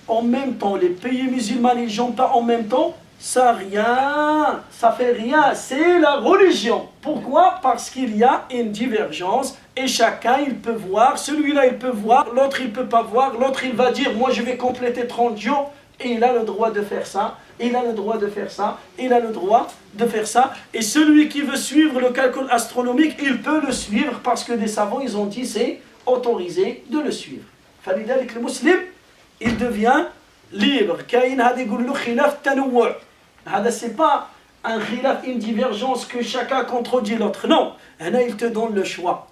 en même temps, les pays musulmans ne jeûnent pas en même temps, Ça rien, ça fait rien, c'est la religion. Pourquoi? Parce qu'il y a une divergence et chacun il peut voir, celui-là il peut voir, l'autre il peut pas voir, l'autre il va dire moi je vais compléter 30 jours et il a le droit de faire ça, il a le droit de faire ça, il a le droit de faire ça. Et celui qui veut suivre le calcul astronomique, il peut le suivre parce que des savants ils ont dit c'est autorisé de le suivre. فلذلك المسلم il devient libre. كاين هذا يقول له خلاف التنوع. هذا c'est pas un khilaf, une divergence que chacun contredit l'autre. Non, هنا il te donne le choix.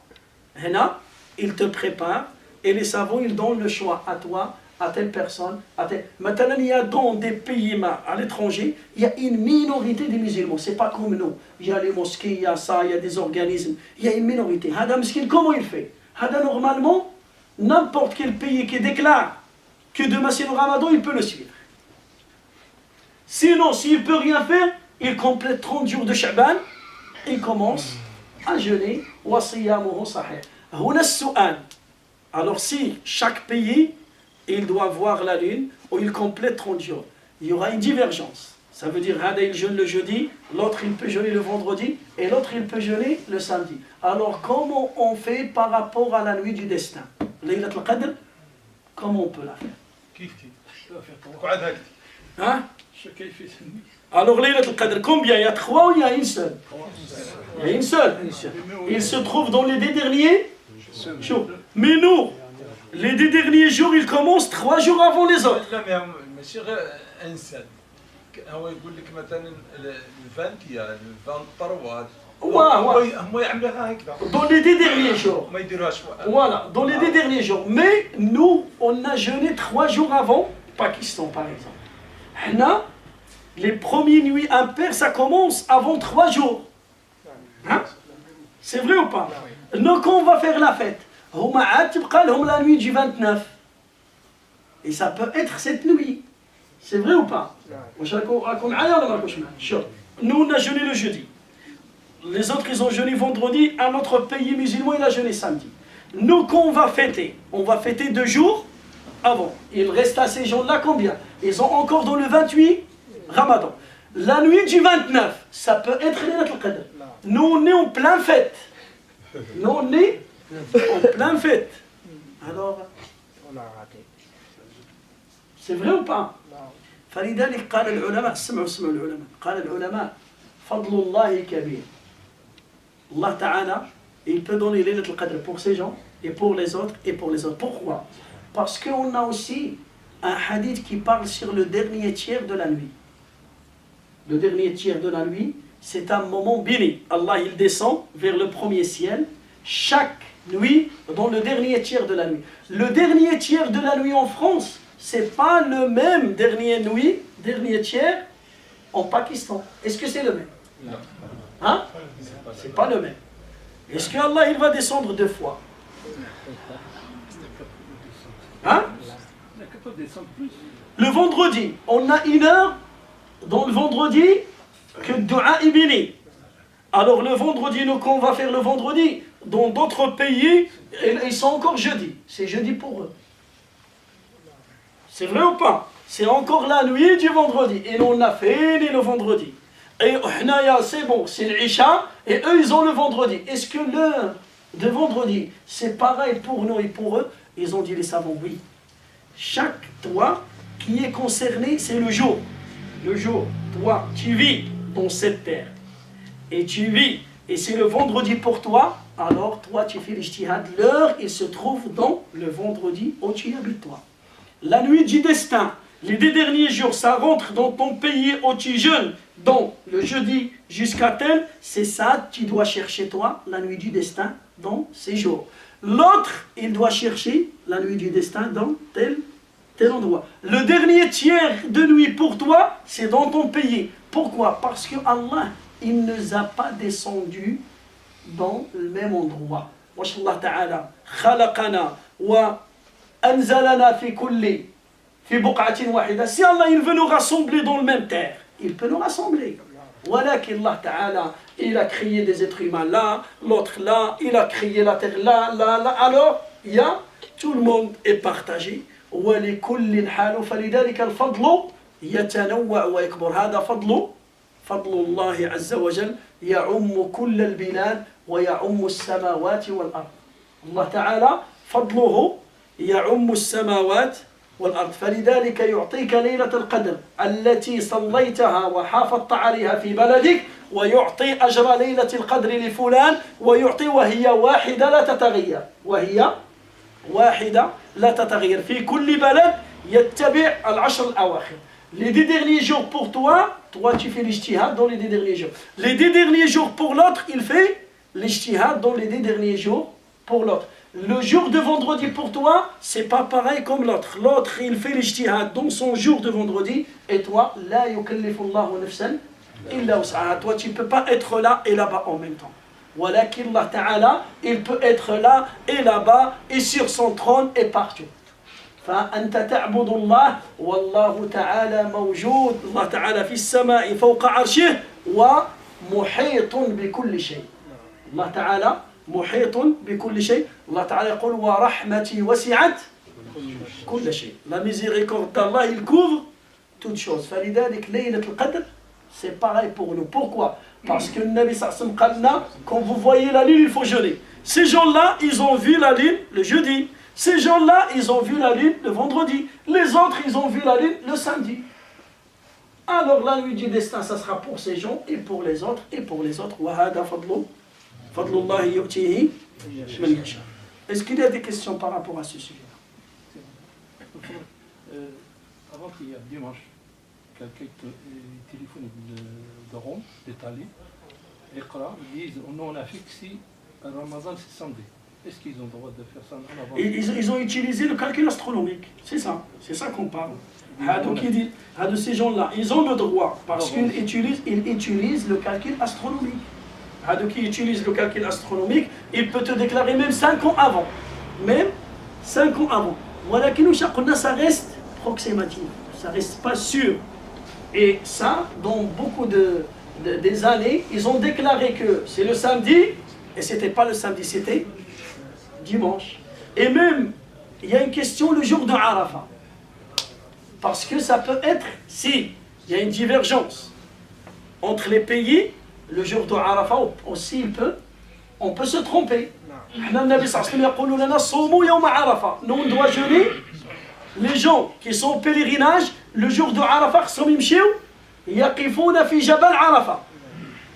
هنا il te prépare et les savants ils donnent le choix à toi, à telle personne, à telle. Maintenant il y a dans des pays à l'étranger, il y a une minorité des musulmans. C'est pas comme nous. Il y a les mosquées, il y a ça, il y a des organismes. Il y a une minorité. هذا مسكين comment il fait? هذا normalement n'importe quel pays qui déclare que demain c'est le ramadan, il peut le suivre. Sinon, s'il ne peut rien faire, il complète 30 jours de Sha'ban, il commence à jeûner. Alors si chaque pays, il doit voir la lune, ou il complète 30 jours, il y aura une divergence. Ça veut dire, Hada il jeûne le jeudi, l'autre il peut jeûner le vendredi, et l'autre il peut jeûner le samedi. Alors comment on fait par rapport à la nuit du destin? Laylat al-Qadr, comment on peut la faire? Hein? Alors, Laylat al-Qadr, combien? Il y a 3 ou il y a une seule? Il y a une seule. Il se trouve dans les 2 derniers jours. Mais nous, les 2 derniers jours, ils commencent 3 jours avant les autres. Dans les 2 derniers jours. Voilà, dans les 2 derniers jours. Mais nous, on a jeûné 3 jours avant, Pakistan par exemple. Là, les premières nuits impaires, ça commence avant 3 jours. Hein? C'est vrai ou pas? Donc on va faire la fête. La nuit du 29. Et ça peut être cette nuit. C'est vrai ou pas? Nous, on a jeûné le jeudi. Les autres, ils ont jeûné vendredi. Un autre pays musulman, il a jeûné samedi. Nous, quand on va fêter 2 jours avant. Il reste à ces gens-là combien? Ils sont encore dans le 28 Ramadan. La nuit du 29, ça peut être Laylat al-Qadr. Nous, on est en plein fête. Nous, on est en plein fête. Alors, c'est vrai ou pas? فلذلك قال العلماء اسمعوا العلماء قال العلماء فضل الله كبير. Allah Ta'ala, il peut donner Laylat al-Qadr pour ces gens et pour les autres et pour les autres. Pourquoi? Parce qu'on a aussi un hadith qui parle sur le dernier tiers de la nuit. Le dernier tiers de la nuit, c'est un moment béni. Allah, il descend vers le premier ciel chaque nuit dans le dernier tiers de la nuit. Le dernier tiers de la nuit en France, c'est pas le même dernier tiers en Pakistan. Est-ce que c'est le même? Non. Hein? C'est pas le même. Est-ce que Allah, il va descendre 2 fois? Hein? Le vendredi, on a 1 heure dans le vendredi que Dua est béni. Alors le vendredi, nous, quand on va faire le vendredi, dans d'autres pays, ils sont encore jeudi. C'est jeudi pour eux. C'est vrai ou pas? C'est encore la nuit du vendredi. Et nous, on a fini le vendredi. Et c'est bon, c'est l'Isha, et eux, ils ont le vendredi. Est-ce que l'heure de vendredi, c'est pareil pour nous et pour eux? Ils ont dit, les savants, oui. Chaque toi qui est concerné, c'est le jour. Le jour, toi, tu vis dans cette terre. Et tu vis, et c'est le vendredi pour toi, alors toi, tu fais l'ijtihad. L'heure, il se trouve dans le vendredi où tu habites toi. La nuit du destin, les 2 derniers jours, ça rentre dans ton pays où tu jeûnes, donc le jeudi jusqu'à tel, c'est ça, tu dois chercher toi, la nuit du destin, dans ces jours. L'autre, il doit chercher la nuit du destin dans tel endroit. Le dernier tiers de nuit pour toi, c'est dans ton pays. Pourquoi? Parce que Allah, il ne nous a pas descendu dans le même endroit. Allah Ta'ala, khalaqana wa anzalana fi kulli fi buq'atin wahida. Si Allah, il veut nous rassembler dans le même terre, il peut nous rassembler. Voilà qu'Allah Ta'ala, il a créé des êtres humains là, l'autre là, il a créé la terre là. Alors, il y a, tout le monde est partagé. وَلِكُلٍّ حَالٌ فَلِذَلِكَ الْفَضْلُ يتنوع ويكبر. هذا فضل الله عز وجل يعم كل البلاد ويعم السماوات والأرض. الله تعالى فضله يعم السماوات والأرض، فلذلك يعطيك ليلة القدر التي صليتها وحافظت عليها في بلدك، ويعطي أجر ليلة القدر لفلان، ويعطي وهي واحدة لا تتغير، وهي واحدة لا تتغير في كل بلد يتبع العشر الأواخر. Les 10 derniers jours pour toi, tu fais l'ijtihad dans les 10 derniers jours. Les 10 derniers jours pour l'autre, il fait l'ijtihad dans les 10 derniers jours pour l'autre. Le jour de vendredi pour toi, c'est pas pareil comme l'autre. L'autre, il fait l'ijtihad dans son jour de vendredi, et toi, la yukallifu Allahu nafsan illa wus'aha. Toi, tu peux pas être là et là-bas en même temps. Walakin Allah Ta'ala, il peut être là et là-bas et sur son trône et partout. فأنت تعبد الله والله تعالى موجود. الله تعالى في السماء فوق عرشه ومحيط بكل شيء. الله تعالى محيط بكل شيء. الله تعالى يقول ورحمتي وسعت كل شيء. La miséricorde d'Allah, il couvre toutes choses. فلذلك ليلة القدر c'est pareil pour nous. Pourquoi? Parce que le Nabi sallallahu alayhi wa sallam, quand vous voyez la lune, il faut jeûner. Ces gens-là, ils ont vu la lune le jeudi. Ces gens-là, ils ont vu la lune le vendredi. Les autres, ils ont vu la lune le samedi. Alors la nuit du destin, ça sera pour ces gens et pour les autres et pour les autres. Est-ce qu'il y a des questions par rapport à ce sujet-là? Avant qu'il y ait dimanche, quelqu'un téléphone de Rome, d'Italie, Iqra, ils disent nous on a fixé Ramadan c'est samedi. Est-ce qu'ils ont le droit de faire ça en avant? Ils ont utilisé le calcul astronomique, c'est ça qu'on parle. Donc il dit, de ces gens-là, ils ont le droit parce qu'ils utilisent le calcul astronomique. Donc ils utilisent le calcul astronomique, il peut te déclarer même 5 ans avant. Même 5 ans avant. Voilà que nous, ça reste approximatif, ça reste pas sûr. Et ça, dans beaucoup des années, ils ont déclaré que c'est le samedi, et c'était pas le samedi, c'était dimanche. Et même, il y a une question le jour de Arafat. Parce que ça peut être, si il y a une divergence entre les pays, le jour de Arafat aussi, on peut se tromper. Nous, on doit jeûner. Les gens qui sont au pèlerinage, le jour de Arafat,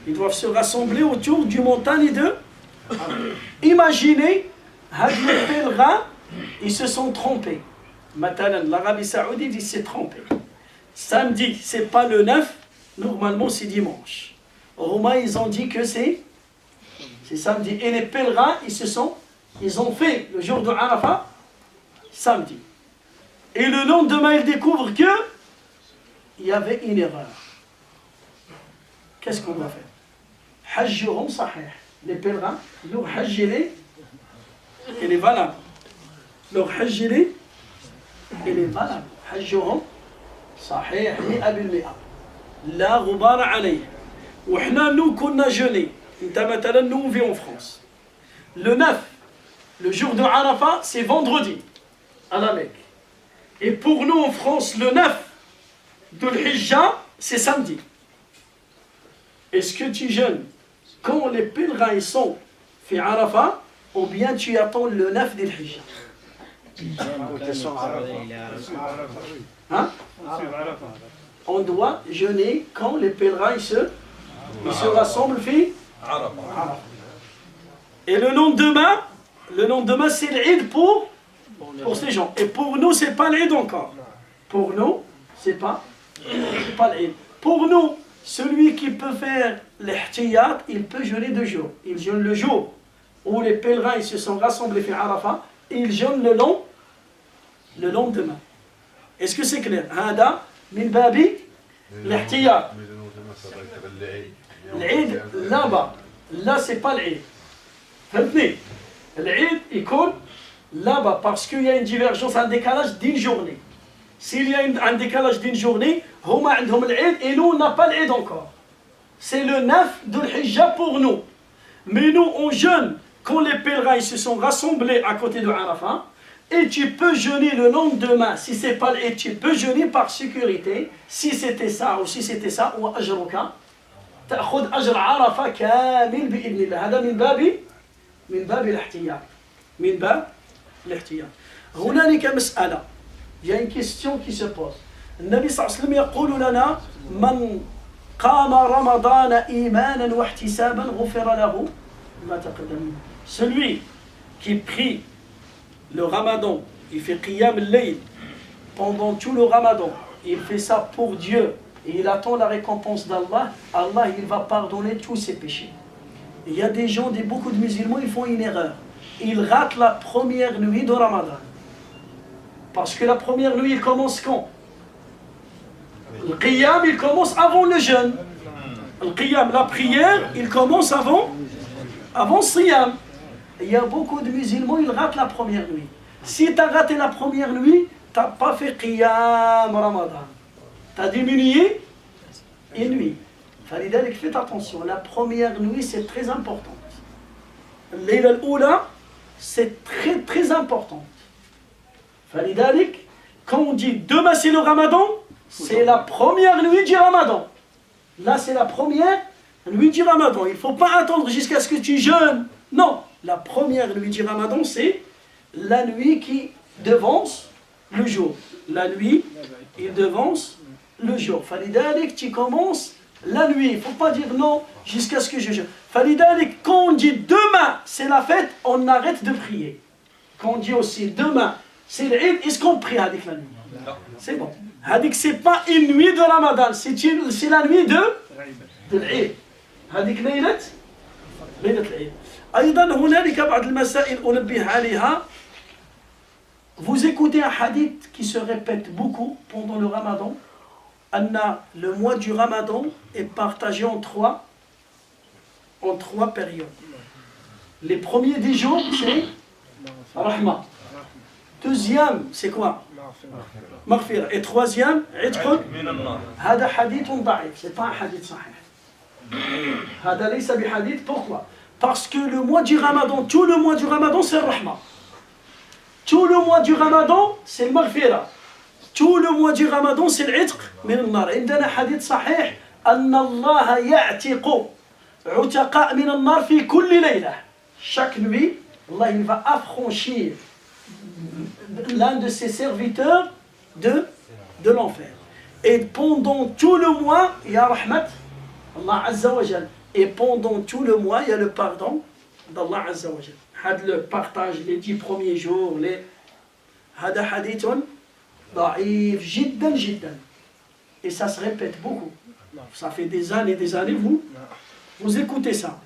ils doivent se rassembler autour du montagne de. Imaginez, les pèlerins, ils se sont trompés. Maintenant, l'Arabie Saoudite, il s'est trompé. Samedi, c'est pas le 9, normalement c'est dimanche. Aux Romains, ils ont dit que c'est samedi. Et les pèlerins, ils ont fait le jour de Arafat samedi. Et le lendemain, ils découvrent que il y avait une erreur. Qu'est-ce qu'on va faire? Hajjuhum sahih. Les pèlerins, leur hajj, il est valable. Leur hajj, il est valable. Hajjuhum sahih li abil mi'a. La ghubar alayh. وإحنا nous qu'on a jeûné. Nous on vit en France. Le 9, le jour de Arafat, c'est vendredi à la Mecque. Et pour nous en France, le 9 de l'Hijja, c'est samedi. Est-ce que tu jeûnes quand les pèlerins sont fait Arafat, ou bien tu attends le 9 de l'Hijja? Hein? On doit jeûner quand les pèlerins se rassemblent fait Arafat. Et le lendemain c'est l'Eid pour ces gens. Et pour nous, c'est pas l'Eid encore. Pour nous, c'est pas l'Eid. Pour nous, celui qui peut faire l'ihtiyat, il peut jeûner 2 jours. Il jeûne le jour où les pèlerins ils se sont rassemblés fait Arafat, et il jeûne le lendemain. Est-ce que c'est clair? Hada min babi l'ihtiyat. L'Eid, là-bas. Là, c'est pas l'Eid. L'Eid, il coule là-bas parce qu'il y a une divergence, un décalage d'une journée. S'il y a un décalage d'une journée, et nous, on n'a pas l'Eid encore. C'est le 9 de l'Hijja pour nous. Mais nous, on jeûne quand les pèlerins ils se sont rassemblés à côté de Arafat. Et tu peux jeûner le lendemain. Si c'est pas et tu peux jeûner par sécurité. Si c'était ça ou si c'était ça, ou ajruka. تأخذ أجر عرفة كامل بإذن الله. هذا من باب الاحتياط. من باب الاحتياط. هنالك مسألة. Il y a une question qui se pose. النبي صلى الله عليه وسلم يقول لنا من قام رمضان إيمانا واحتسابا غفر له ما تقدم منه. Celui qui prie le ramadan, il fait qiyam al-layl pendant tout le ramadan, il fait ça pour Dieu et il attend la récompense d'Allah, Allah il va pardonner tous ses péchés. Il y a des gens, beaucoup de musulmans, ils font une erreur. Ils ratent la première nuit de Ramadan. Parce que la première nuit, il commence quand? Le qiyam, il commence avant le jeûne. Le qiyam, la prière, il commence avant siyam. Il y a beaucoup de musulmans, ils ratent la première nuit. Si tu as raté la première nuit, tu n'as pas fait qiyam Ramadan. Tu as diminué une nuit. فلذلك faites attention, la première nuit c'est très important. Layla al-Oula, c'est très très important. فلذلك, quand on dit demain c'est le Ramadan, c'est la première nuit du Ramadan. Là c'est la première nuit du Ramadan. Il ne faut pas attendre jusqu'à ce que tu jeûnes. Non, la première nuit du Ramadan c'est la nuit qui devance le jour. La nuit, il devance le jour. فلذلك tu commences la nuit, il ne faut pas dire non jusqu'à ce que je jeûne. فلذلك, quand on dit demain c'est la fête, on arrête de prier. Quand on dit aussi demain c'est l'Eid, est-ce qu'on prie avec la nuit? C'est bon. هذيك c'est pas une nuit de Ramadan, c'est la nuit de l'Eid. هذيك ليلة العيد. أيضا هنالك بعض المسائل أنبه عليها. Vous écoutez un hadith qui se répète beaucoup pendant le Ramadan. Le mois du Ramadan est partagé en trois périodes. Les premiers 10 jours, c'est Rahma. Deuxième, c'est quoi? Maghfira. Et troisième, Itqun. Hada hadith da'if. C'est pas un hadith sahih. Hada laysa bi hadith. Pourquoi? Parce que le mois du Ramadan, tout le mois du Ramadan, c'est Rahma. Tout le mois du Ramadan, c'est le Maghfira. Tout le mois du Ramadan, c'est l'Itq min al-nar. عندنا حديث صحيح أن الله يعتق عتقاء من النار في كل ليلة. Chaque nuit, Allah il va affranchir l'un de ses serviteurs de l'enfer. Et pendant tout le mois, il y a rahmat Allah Azza wa Jal. Et pendant tout le mois, il y a le pardon d'Allah Azza wa Jal. Had le partage les 10 premiers jours, هذا حديث ضعيف جدا جدا. Et ça se répète beaucoup. Ça fait des années, vous écoutez ça.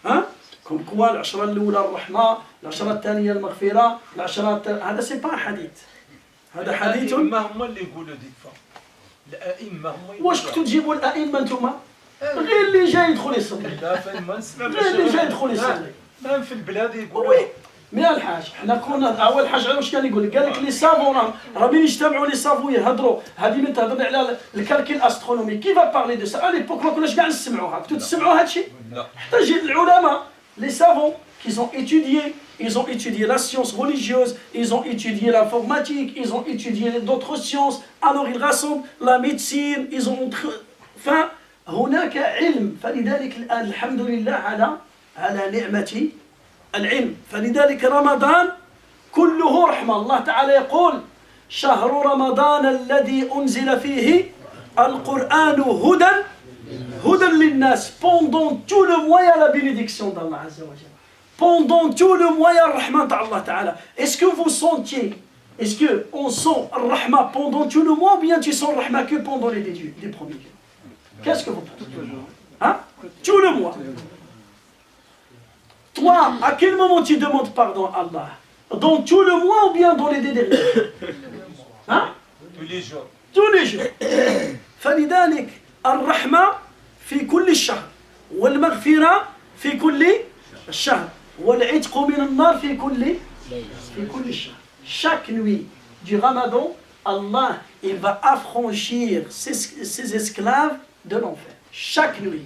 Hein? Comme quoi, العشرة الأولى الرحمة, العشرة الثانية المغفرة, العشرة هذا c'est pas un hadith. هذا حديث. ما هم اللي يقولوا ديك الأئمة هم. واش كنتوا تجيبوا الأئمة أنتوما؟ غير اللي جاي يدخل يصلي. غير اللي جاي يدخل يصلي. ما في البلاد يقولوا. وي. مي الحاج حنا كنا اول حاجه واش كان يقول لك؟ قال لك لي سافون راهم يجتمعوا لي سافون يهضروا. هذه من تهضر على الكالكيل استرونومي. كي فا بارلي دو سا؟ ليبوك ما كناش كاع نسمعوها. كنتوا تسمعوا هذا الشيء؟ لا. حتى جي العلماء لي سافون qui ont étudié, ils ont étudié la science religieuse, ils ont étudié l'informatique, ils ont étudié d'autres sciences. Alors ils rassemblent la médecine, ils ont enfin هناك علم. فلذلك الآن الحمد لله على نعمة العلم. فلذلك رمضان كله رحمة. الله تعالى يقول شهر رمضان الذي أنزل فيه القرآن هدى للناس. Pendant tout le mois il y a la bénédiction d'Allah Azza wa Jalla. Pendant tout le mois il y a le rahma d'Allah Ta'ala. Est-ce que vous sentiez, est-ce qu'on sent le rahma pendant tout le mois ou bien tu sens le rahma que pendant les premiers jours? Qu'est-ce que vous pensez? Hein? Tout le mois. Toi, à quel moment tu demandes pardon à Allah? Dans tout le mois ou bien dans les derniers jours? Hein? Tous les jours. Tous les jours. فلذلك الرحمة في كل الشهر والمغفرة في كل الشهر والعتق من النار في كل الشهر. Chaque nuit du Ramadan, Allah il va affranchir ses esclaves de l'enfer. Chaque nuit.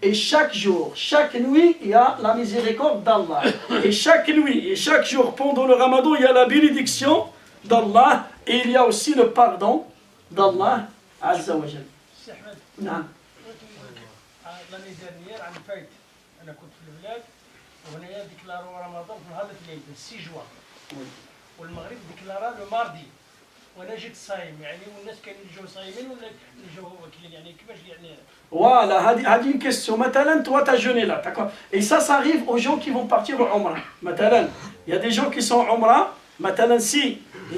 Et chaque jour, chaque nuit, il y a la miséricorde d'Allah. Et chaque nuit et chaque jour, pendant le Ramadan, il y a la bénédiction d'Allah. Et il y a aussi le pardon d'Allah Azza wa Jal. نعم. l'année dernière, عام فايت أنا كنت في البلاد وهنايا ديكلاروا رمضان في نهار الاثنين 6 جوان والمغرب ديكلارا لو ماردي وانا جيت صايم يعني والناس كانوا يجوا صايمين ولا يجوا واكلين يعني كيفاش يعني Voilà, هذه une question. Maintenant, toi, tu as jeûné là, d'accord? Et ça arrive aux gens qui vont partir au Umrah. Maintenant, il y a des gens qui sont au Umrah. Maintenant, si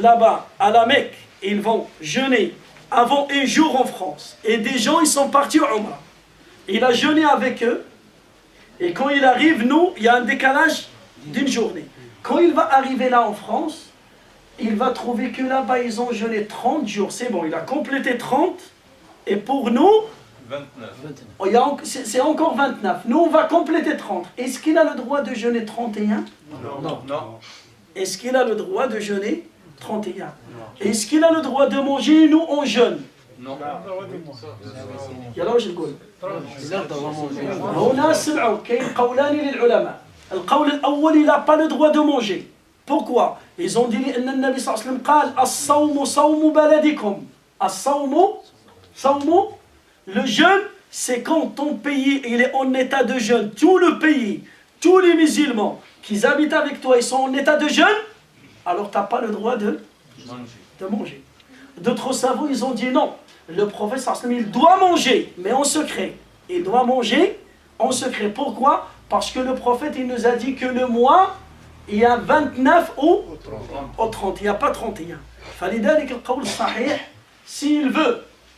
là-bas, à la Mecque, ils vont jeûner avant un jour en France. Et des gens, ils sont partis au Umrah. Il a jeûné avec eux. Et quand il arrive, nous, il y a un décalage d'une journée. Quand il va arriver là en France, il va trouver que là-bas, ils ont jeûné 30 jours. C'est bon, il a complété 30. Et pour nous, 29. c'est encore 29. Nous, on va compléter 30. Est-ce qu'il a le droit de jeûner 31? Non. Est-ce qu'il a le droit de jeûner 31? Est-ce qu'il a le droit de manger? Nous, on jeûne. Non. يلا واش نقول؟ هنا سمعوا كاين قولان للعلماء. القول الأول il n'a pas le droit de manger. Pourquoi? Ils ont dit لأن النبي صلى الله عليه وسلم قال الصوم صوم بلدكم. الصوم صوم. Le jeûne, c'est quand ton pays il est en état de jeûne. Tout le pays, tous les musulmans qui habitent avec toi, ils sont en état de jeûne. Alors tu n'as pas le droit de manger. D'autres savants, ils ont dit non. Le prophète sallallahu alayhi wa sallam, il doit manger, mais en secret. Il doit manger en secret. Pourquoi? Parce que le prophète, il nous a dit que le mois, il y a 29 ou 30. Il n'y a pas 31. فلذلك القول الصحيح, s'il veut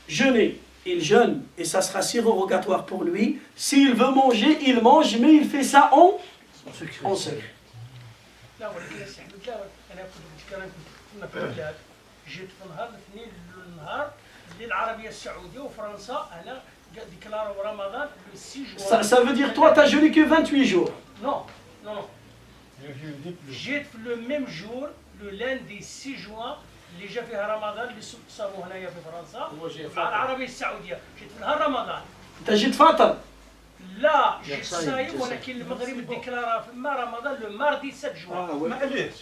jeûner, il jeûne et ça sera surrogatoire pour lui. S'il veut manger, il mange, mais il fait ça en secret. لا ولكن استحملت لا انا كنا في البلاد جيت في نهار الاثنين النهار للعربيه السعوديه وفرنسا انا ديكلاروا رمضان لو 6 جوان. Ça veut dire toi, tu n'as jeûné que 28 jours. Non. جيت في لو ميم جور لو لاندي 6 جوان اللي جا فيها رمضان اللي صاموا هنايا في فرنسا مع العربيه السعوديه جيت في نهار رمضان. انت جيت فاطر. لا جيت صايم ولكن المغرب ديكلارا ما رمضان لو ماردي 7 جوان. معليش.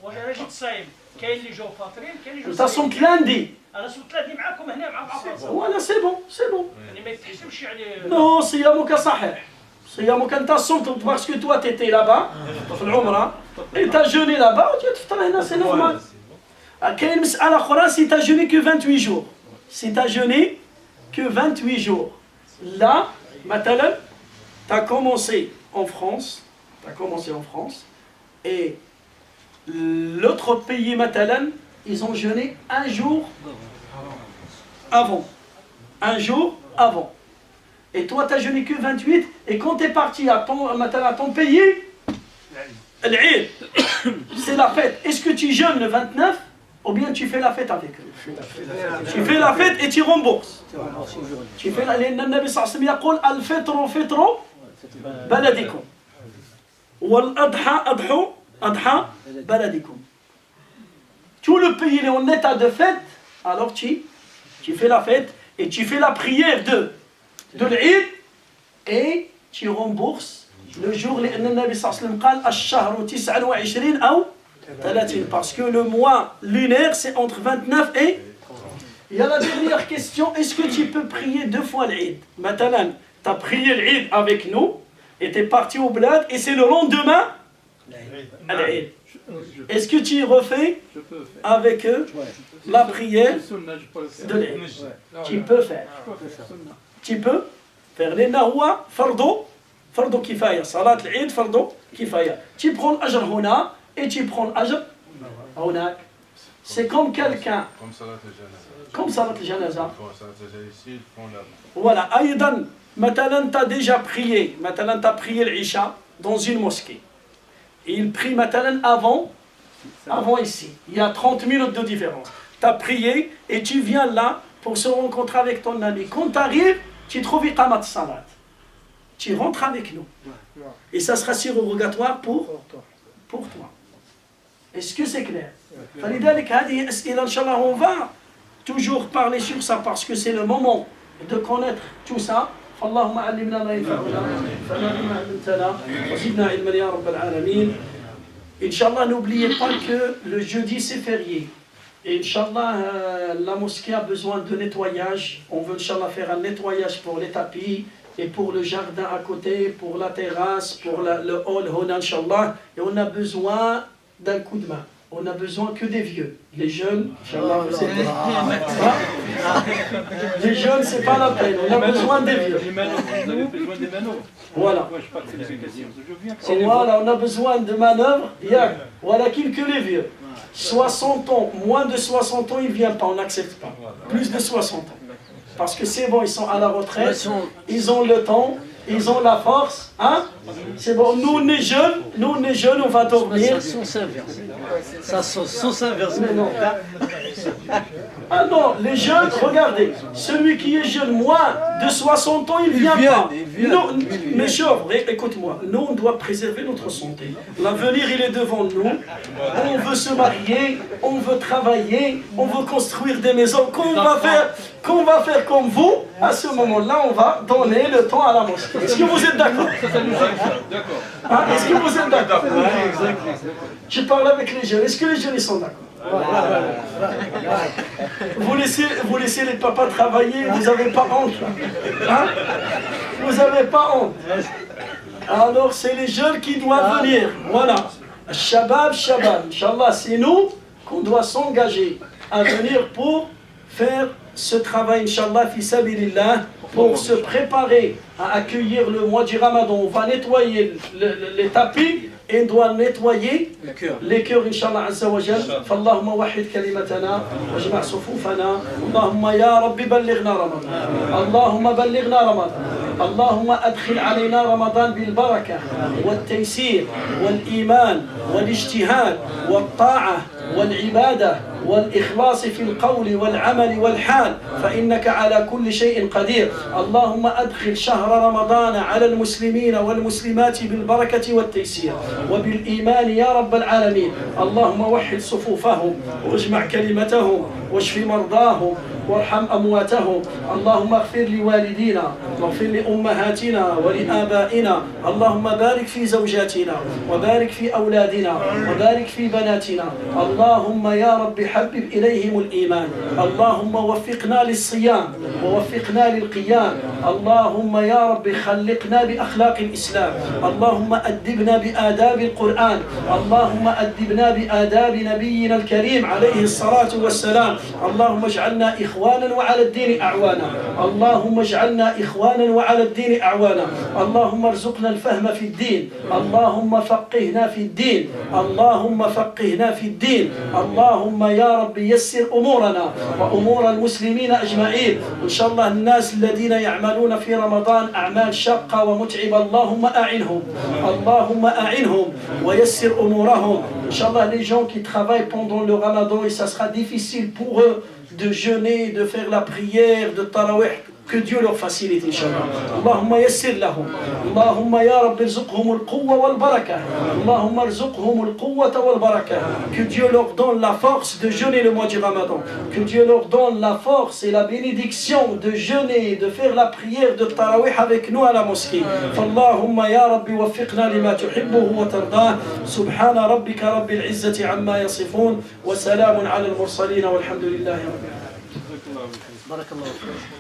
وانا جيت صايم كاين اللي جاو فاطرين كاين اللي جاو انت صمت لاندي. انا صمت لاندي معاكم هنا مع فرنسا. Voilà, c'est bon. يعني ما يتحسبش يعني. Non, صيامك صحيح. صيامك انت صمت parce que toi t'étais là-bas في العمرة et t'as jeûné là-bas وجيت تفطر هنا, c'est normal. كاين مسألة أخرى, si t'as jeûné que 28 jours. Si t'as jeûné que 28 jours. Là, maintenant, t'as commencé en France et l'autre pays, maintenant, ils ont jeûné un jour avant. Et toi, tu as jeûné que 28. Et quand tu es parti à ton pays, l'Eid, c'est la fête. Est-ce que tu jeûnes le 29 ou bien tu fais la fête avec eux? Tu fais la fête et tu rembourses. Tu fais la fête. Le Nabi sallallahu alayhi wa sallam dit Al-fitru fitru baladikum. Wal-adha adha baladikum. Tout le pays est en état de fête, alors tu fais la fête et tu fais la prière de l'Eid et tu rembourses le jour. Le Nabi sallallahu alayhi wa sallam قال الشهر 29 أو 30 parce que le mois lunaire c'est entre 29 et. Il y a la dernière question, est-ce que tu peux prier 2 fois l'Eid? Maintenant, tu as prié l'Eid avec nous et tu es parti au bled et c'est le lendemain l'Eid. Est-ce que tu refais avec eux la prière de l'Eid? Tu peux faire. Tu peux faire les nahwa fardo kifaya. Salat l'Eid fardo kifaya. Tu prends l'ajr huna et tu prends l'ajr hunak. C'est comme quelqu'un. Comme salat al-janaza. Voilà. Aïdan, maintenant tu as déjà prié. Maintenant tu as prié l'Isha dans une mosquée. Et il prie maintenant avant ici. Il y a 30 minutes de différence. Tu as prié et tu viens là pour se rencontrer avec ton ami. Quand tu arrives, tu trouves Iqamat Salat. Tu rentres avec nous. Et ça sera surrogatoire pour toi. Est-ce que c'est clair? On va toujours parler sur ça parce que c'est le moment de connaître tout ça. فاللهم علمنا ما ينفعنا وانفعنا بما علمتنا وزدنا علما يا رب العالمين. Inch'Allah, n'oubliez pas que le jeudi c'est férié. Et Inch'Allah, la mosquée a besoin de nettoyage. On veut Inch'Allah faire un nettoyage pour les tapis et pour le jardin à côté, pour la terrasse, pour le hall, Inch'Allah. Et on a besoin d'un coup de main. On n'a besoin que des vieux. Les jeunes, Inch'Allah, vous êtes les jeunes, c'est pas la peine. On a besoin des vieux. Vous avez besoin des manœuvres. Voilà. Ouais, je parle de l'explication. Je viens que Voilà, on a besoin de manœuvres. Voilà que les vieux. 60 ans, moins de 60 ans, ils ne viennent pas, on n'accepte pas. Plus de 60 ans. Parce que c'est bon, ils sont à la retraite, ils ont le temps, ils ont la force. Hein? C'est bon, nous on est jeunes, on va dormir. Ça s'inverse. Mais non. Ah non, les jeunes, regardez, celui qui est jeune, moins de 60 ans, il ne vient pas. Non, mais chauve, écoute-moi, nous on doit préserver notre santé. L'avenir il est devant nous. On veut se marier, on veut travailler, on veut construire des maisons. Qu'on va faire comme vous, à ce moment-là, on va donner le temps à la mosquée. Est-ce que vous êtes d'accord? D'accord. Hein? Est-ce que vous êtes d'accord? Je parle avec les jeunes. Est-ce que les jeunes ils sont d'accord? Vous laissez les papas travailler, vous n'avez pas honte. Hein? Vous n'avez pas honte. Alors c'est les jeunes qui doivent venir. Voilà. Shabab, Inch'Allah, c'est nous qu'on doit s'engager à venir pour faire ce travail, Inch'Allah, fi sabilillah, pour se préparer à accueillir le mois du Ramadan. On va nettoyer les tapis et on doit nettoyer les cœurs, Inch'Allah, Azza wa Jal. Fallahumma wahid kalimatana, wajma' sufufana. Allahumma ya Rabbi ballighna Ramadan. Allahumma ballighna Ramadan. اللهم أدخل علينا رمضان بالبركة والتيسير والإيمان والاجتهاد والطاعة والعبادة والإخلاص في القول والعمل والحال فإنك على كل شيء قدير. اللهم أدخل شهر رمضان على المسلمين والمسلمات بالبركة والتيسير وبالإيمان يا رب العالمين. اللهم وحد صفوفهم واجمع كلمتهم واشف مرضاهم وارحم أمواتهم. اللهم اغفر لوالدينا واغفر لأمهاتنا ولآبائنا. اللهم بارك في زوجاتنا وبارك في أولادنا وبارك في بناتنا. اللهم يا رب حبب إليهم الإيمان. اللهم وفقنا للصيام ووفقنا للقيام. اللهم يا رب خلقنا بأخلاق الإسلام. اللهم أدبنا بآداب القرآن. اللهم أدبنا بآداب نبينا الكريم عليه الصلاة والسلام. اللهم اجعلنا إخوانا وعلى الدين أعوانا. اللهم اجعلنا إخوانا وعلى الدين أعوانا. اللهم ارزقنا الفهم في الدين. اللهم فقهنا في الدين. اللهم فقهنا في الدين. اللهم يا رب يسر أمورنا وأمور المسلمين أجمعين. إن شاء الله الناس الذين يعملون في رمضان أعمال شاقة ومتعبة اللهم أعنهم. اللهم أعنهم ويسر أمورهم. إن شاء الله les gens qui travaillent pendant le Ramadan et ça sera difficile pour eux de jeûner, de faire la prière, de tarawih, que Dieu leur facilite, Inch'Allah. Allahumma yassir lahum. Allahumma ya Rabbi rzuqhum al-quwwa wal-baraka. Allahumma rzuqhum al-quwwata wal-baraka. Que Dieu leur donne la force de jeûner le mois du Ramadan. Que Dieu leur donne la force et la bénédiction de jeûner, de faire la prière de tarawih avec nous à la mosquée. Fallahumma ya Rabbi waffiqna lima tuhibbuhu wa tardah. Subhana rabbika rabbil izzati amma yasifun. Wa salamun ala al-mursalin walhamdulillahi rabbil alamin. Barakallahu fiik.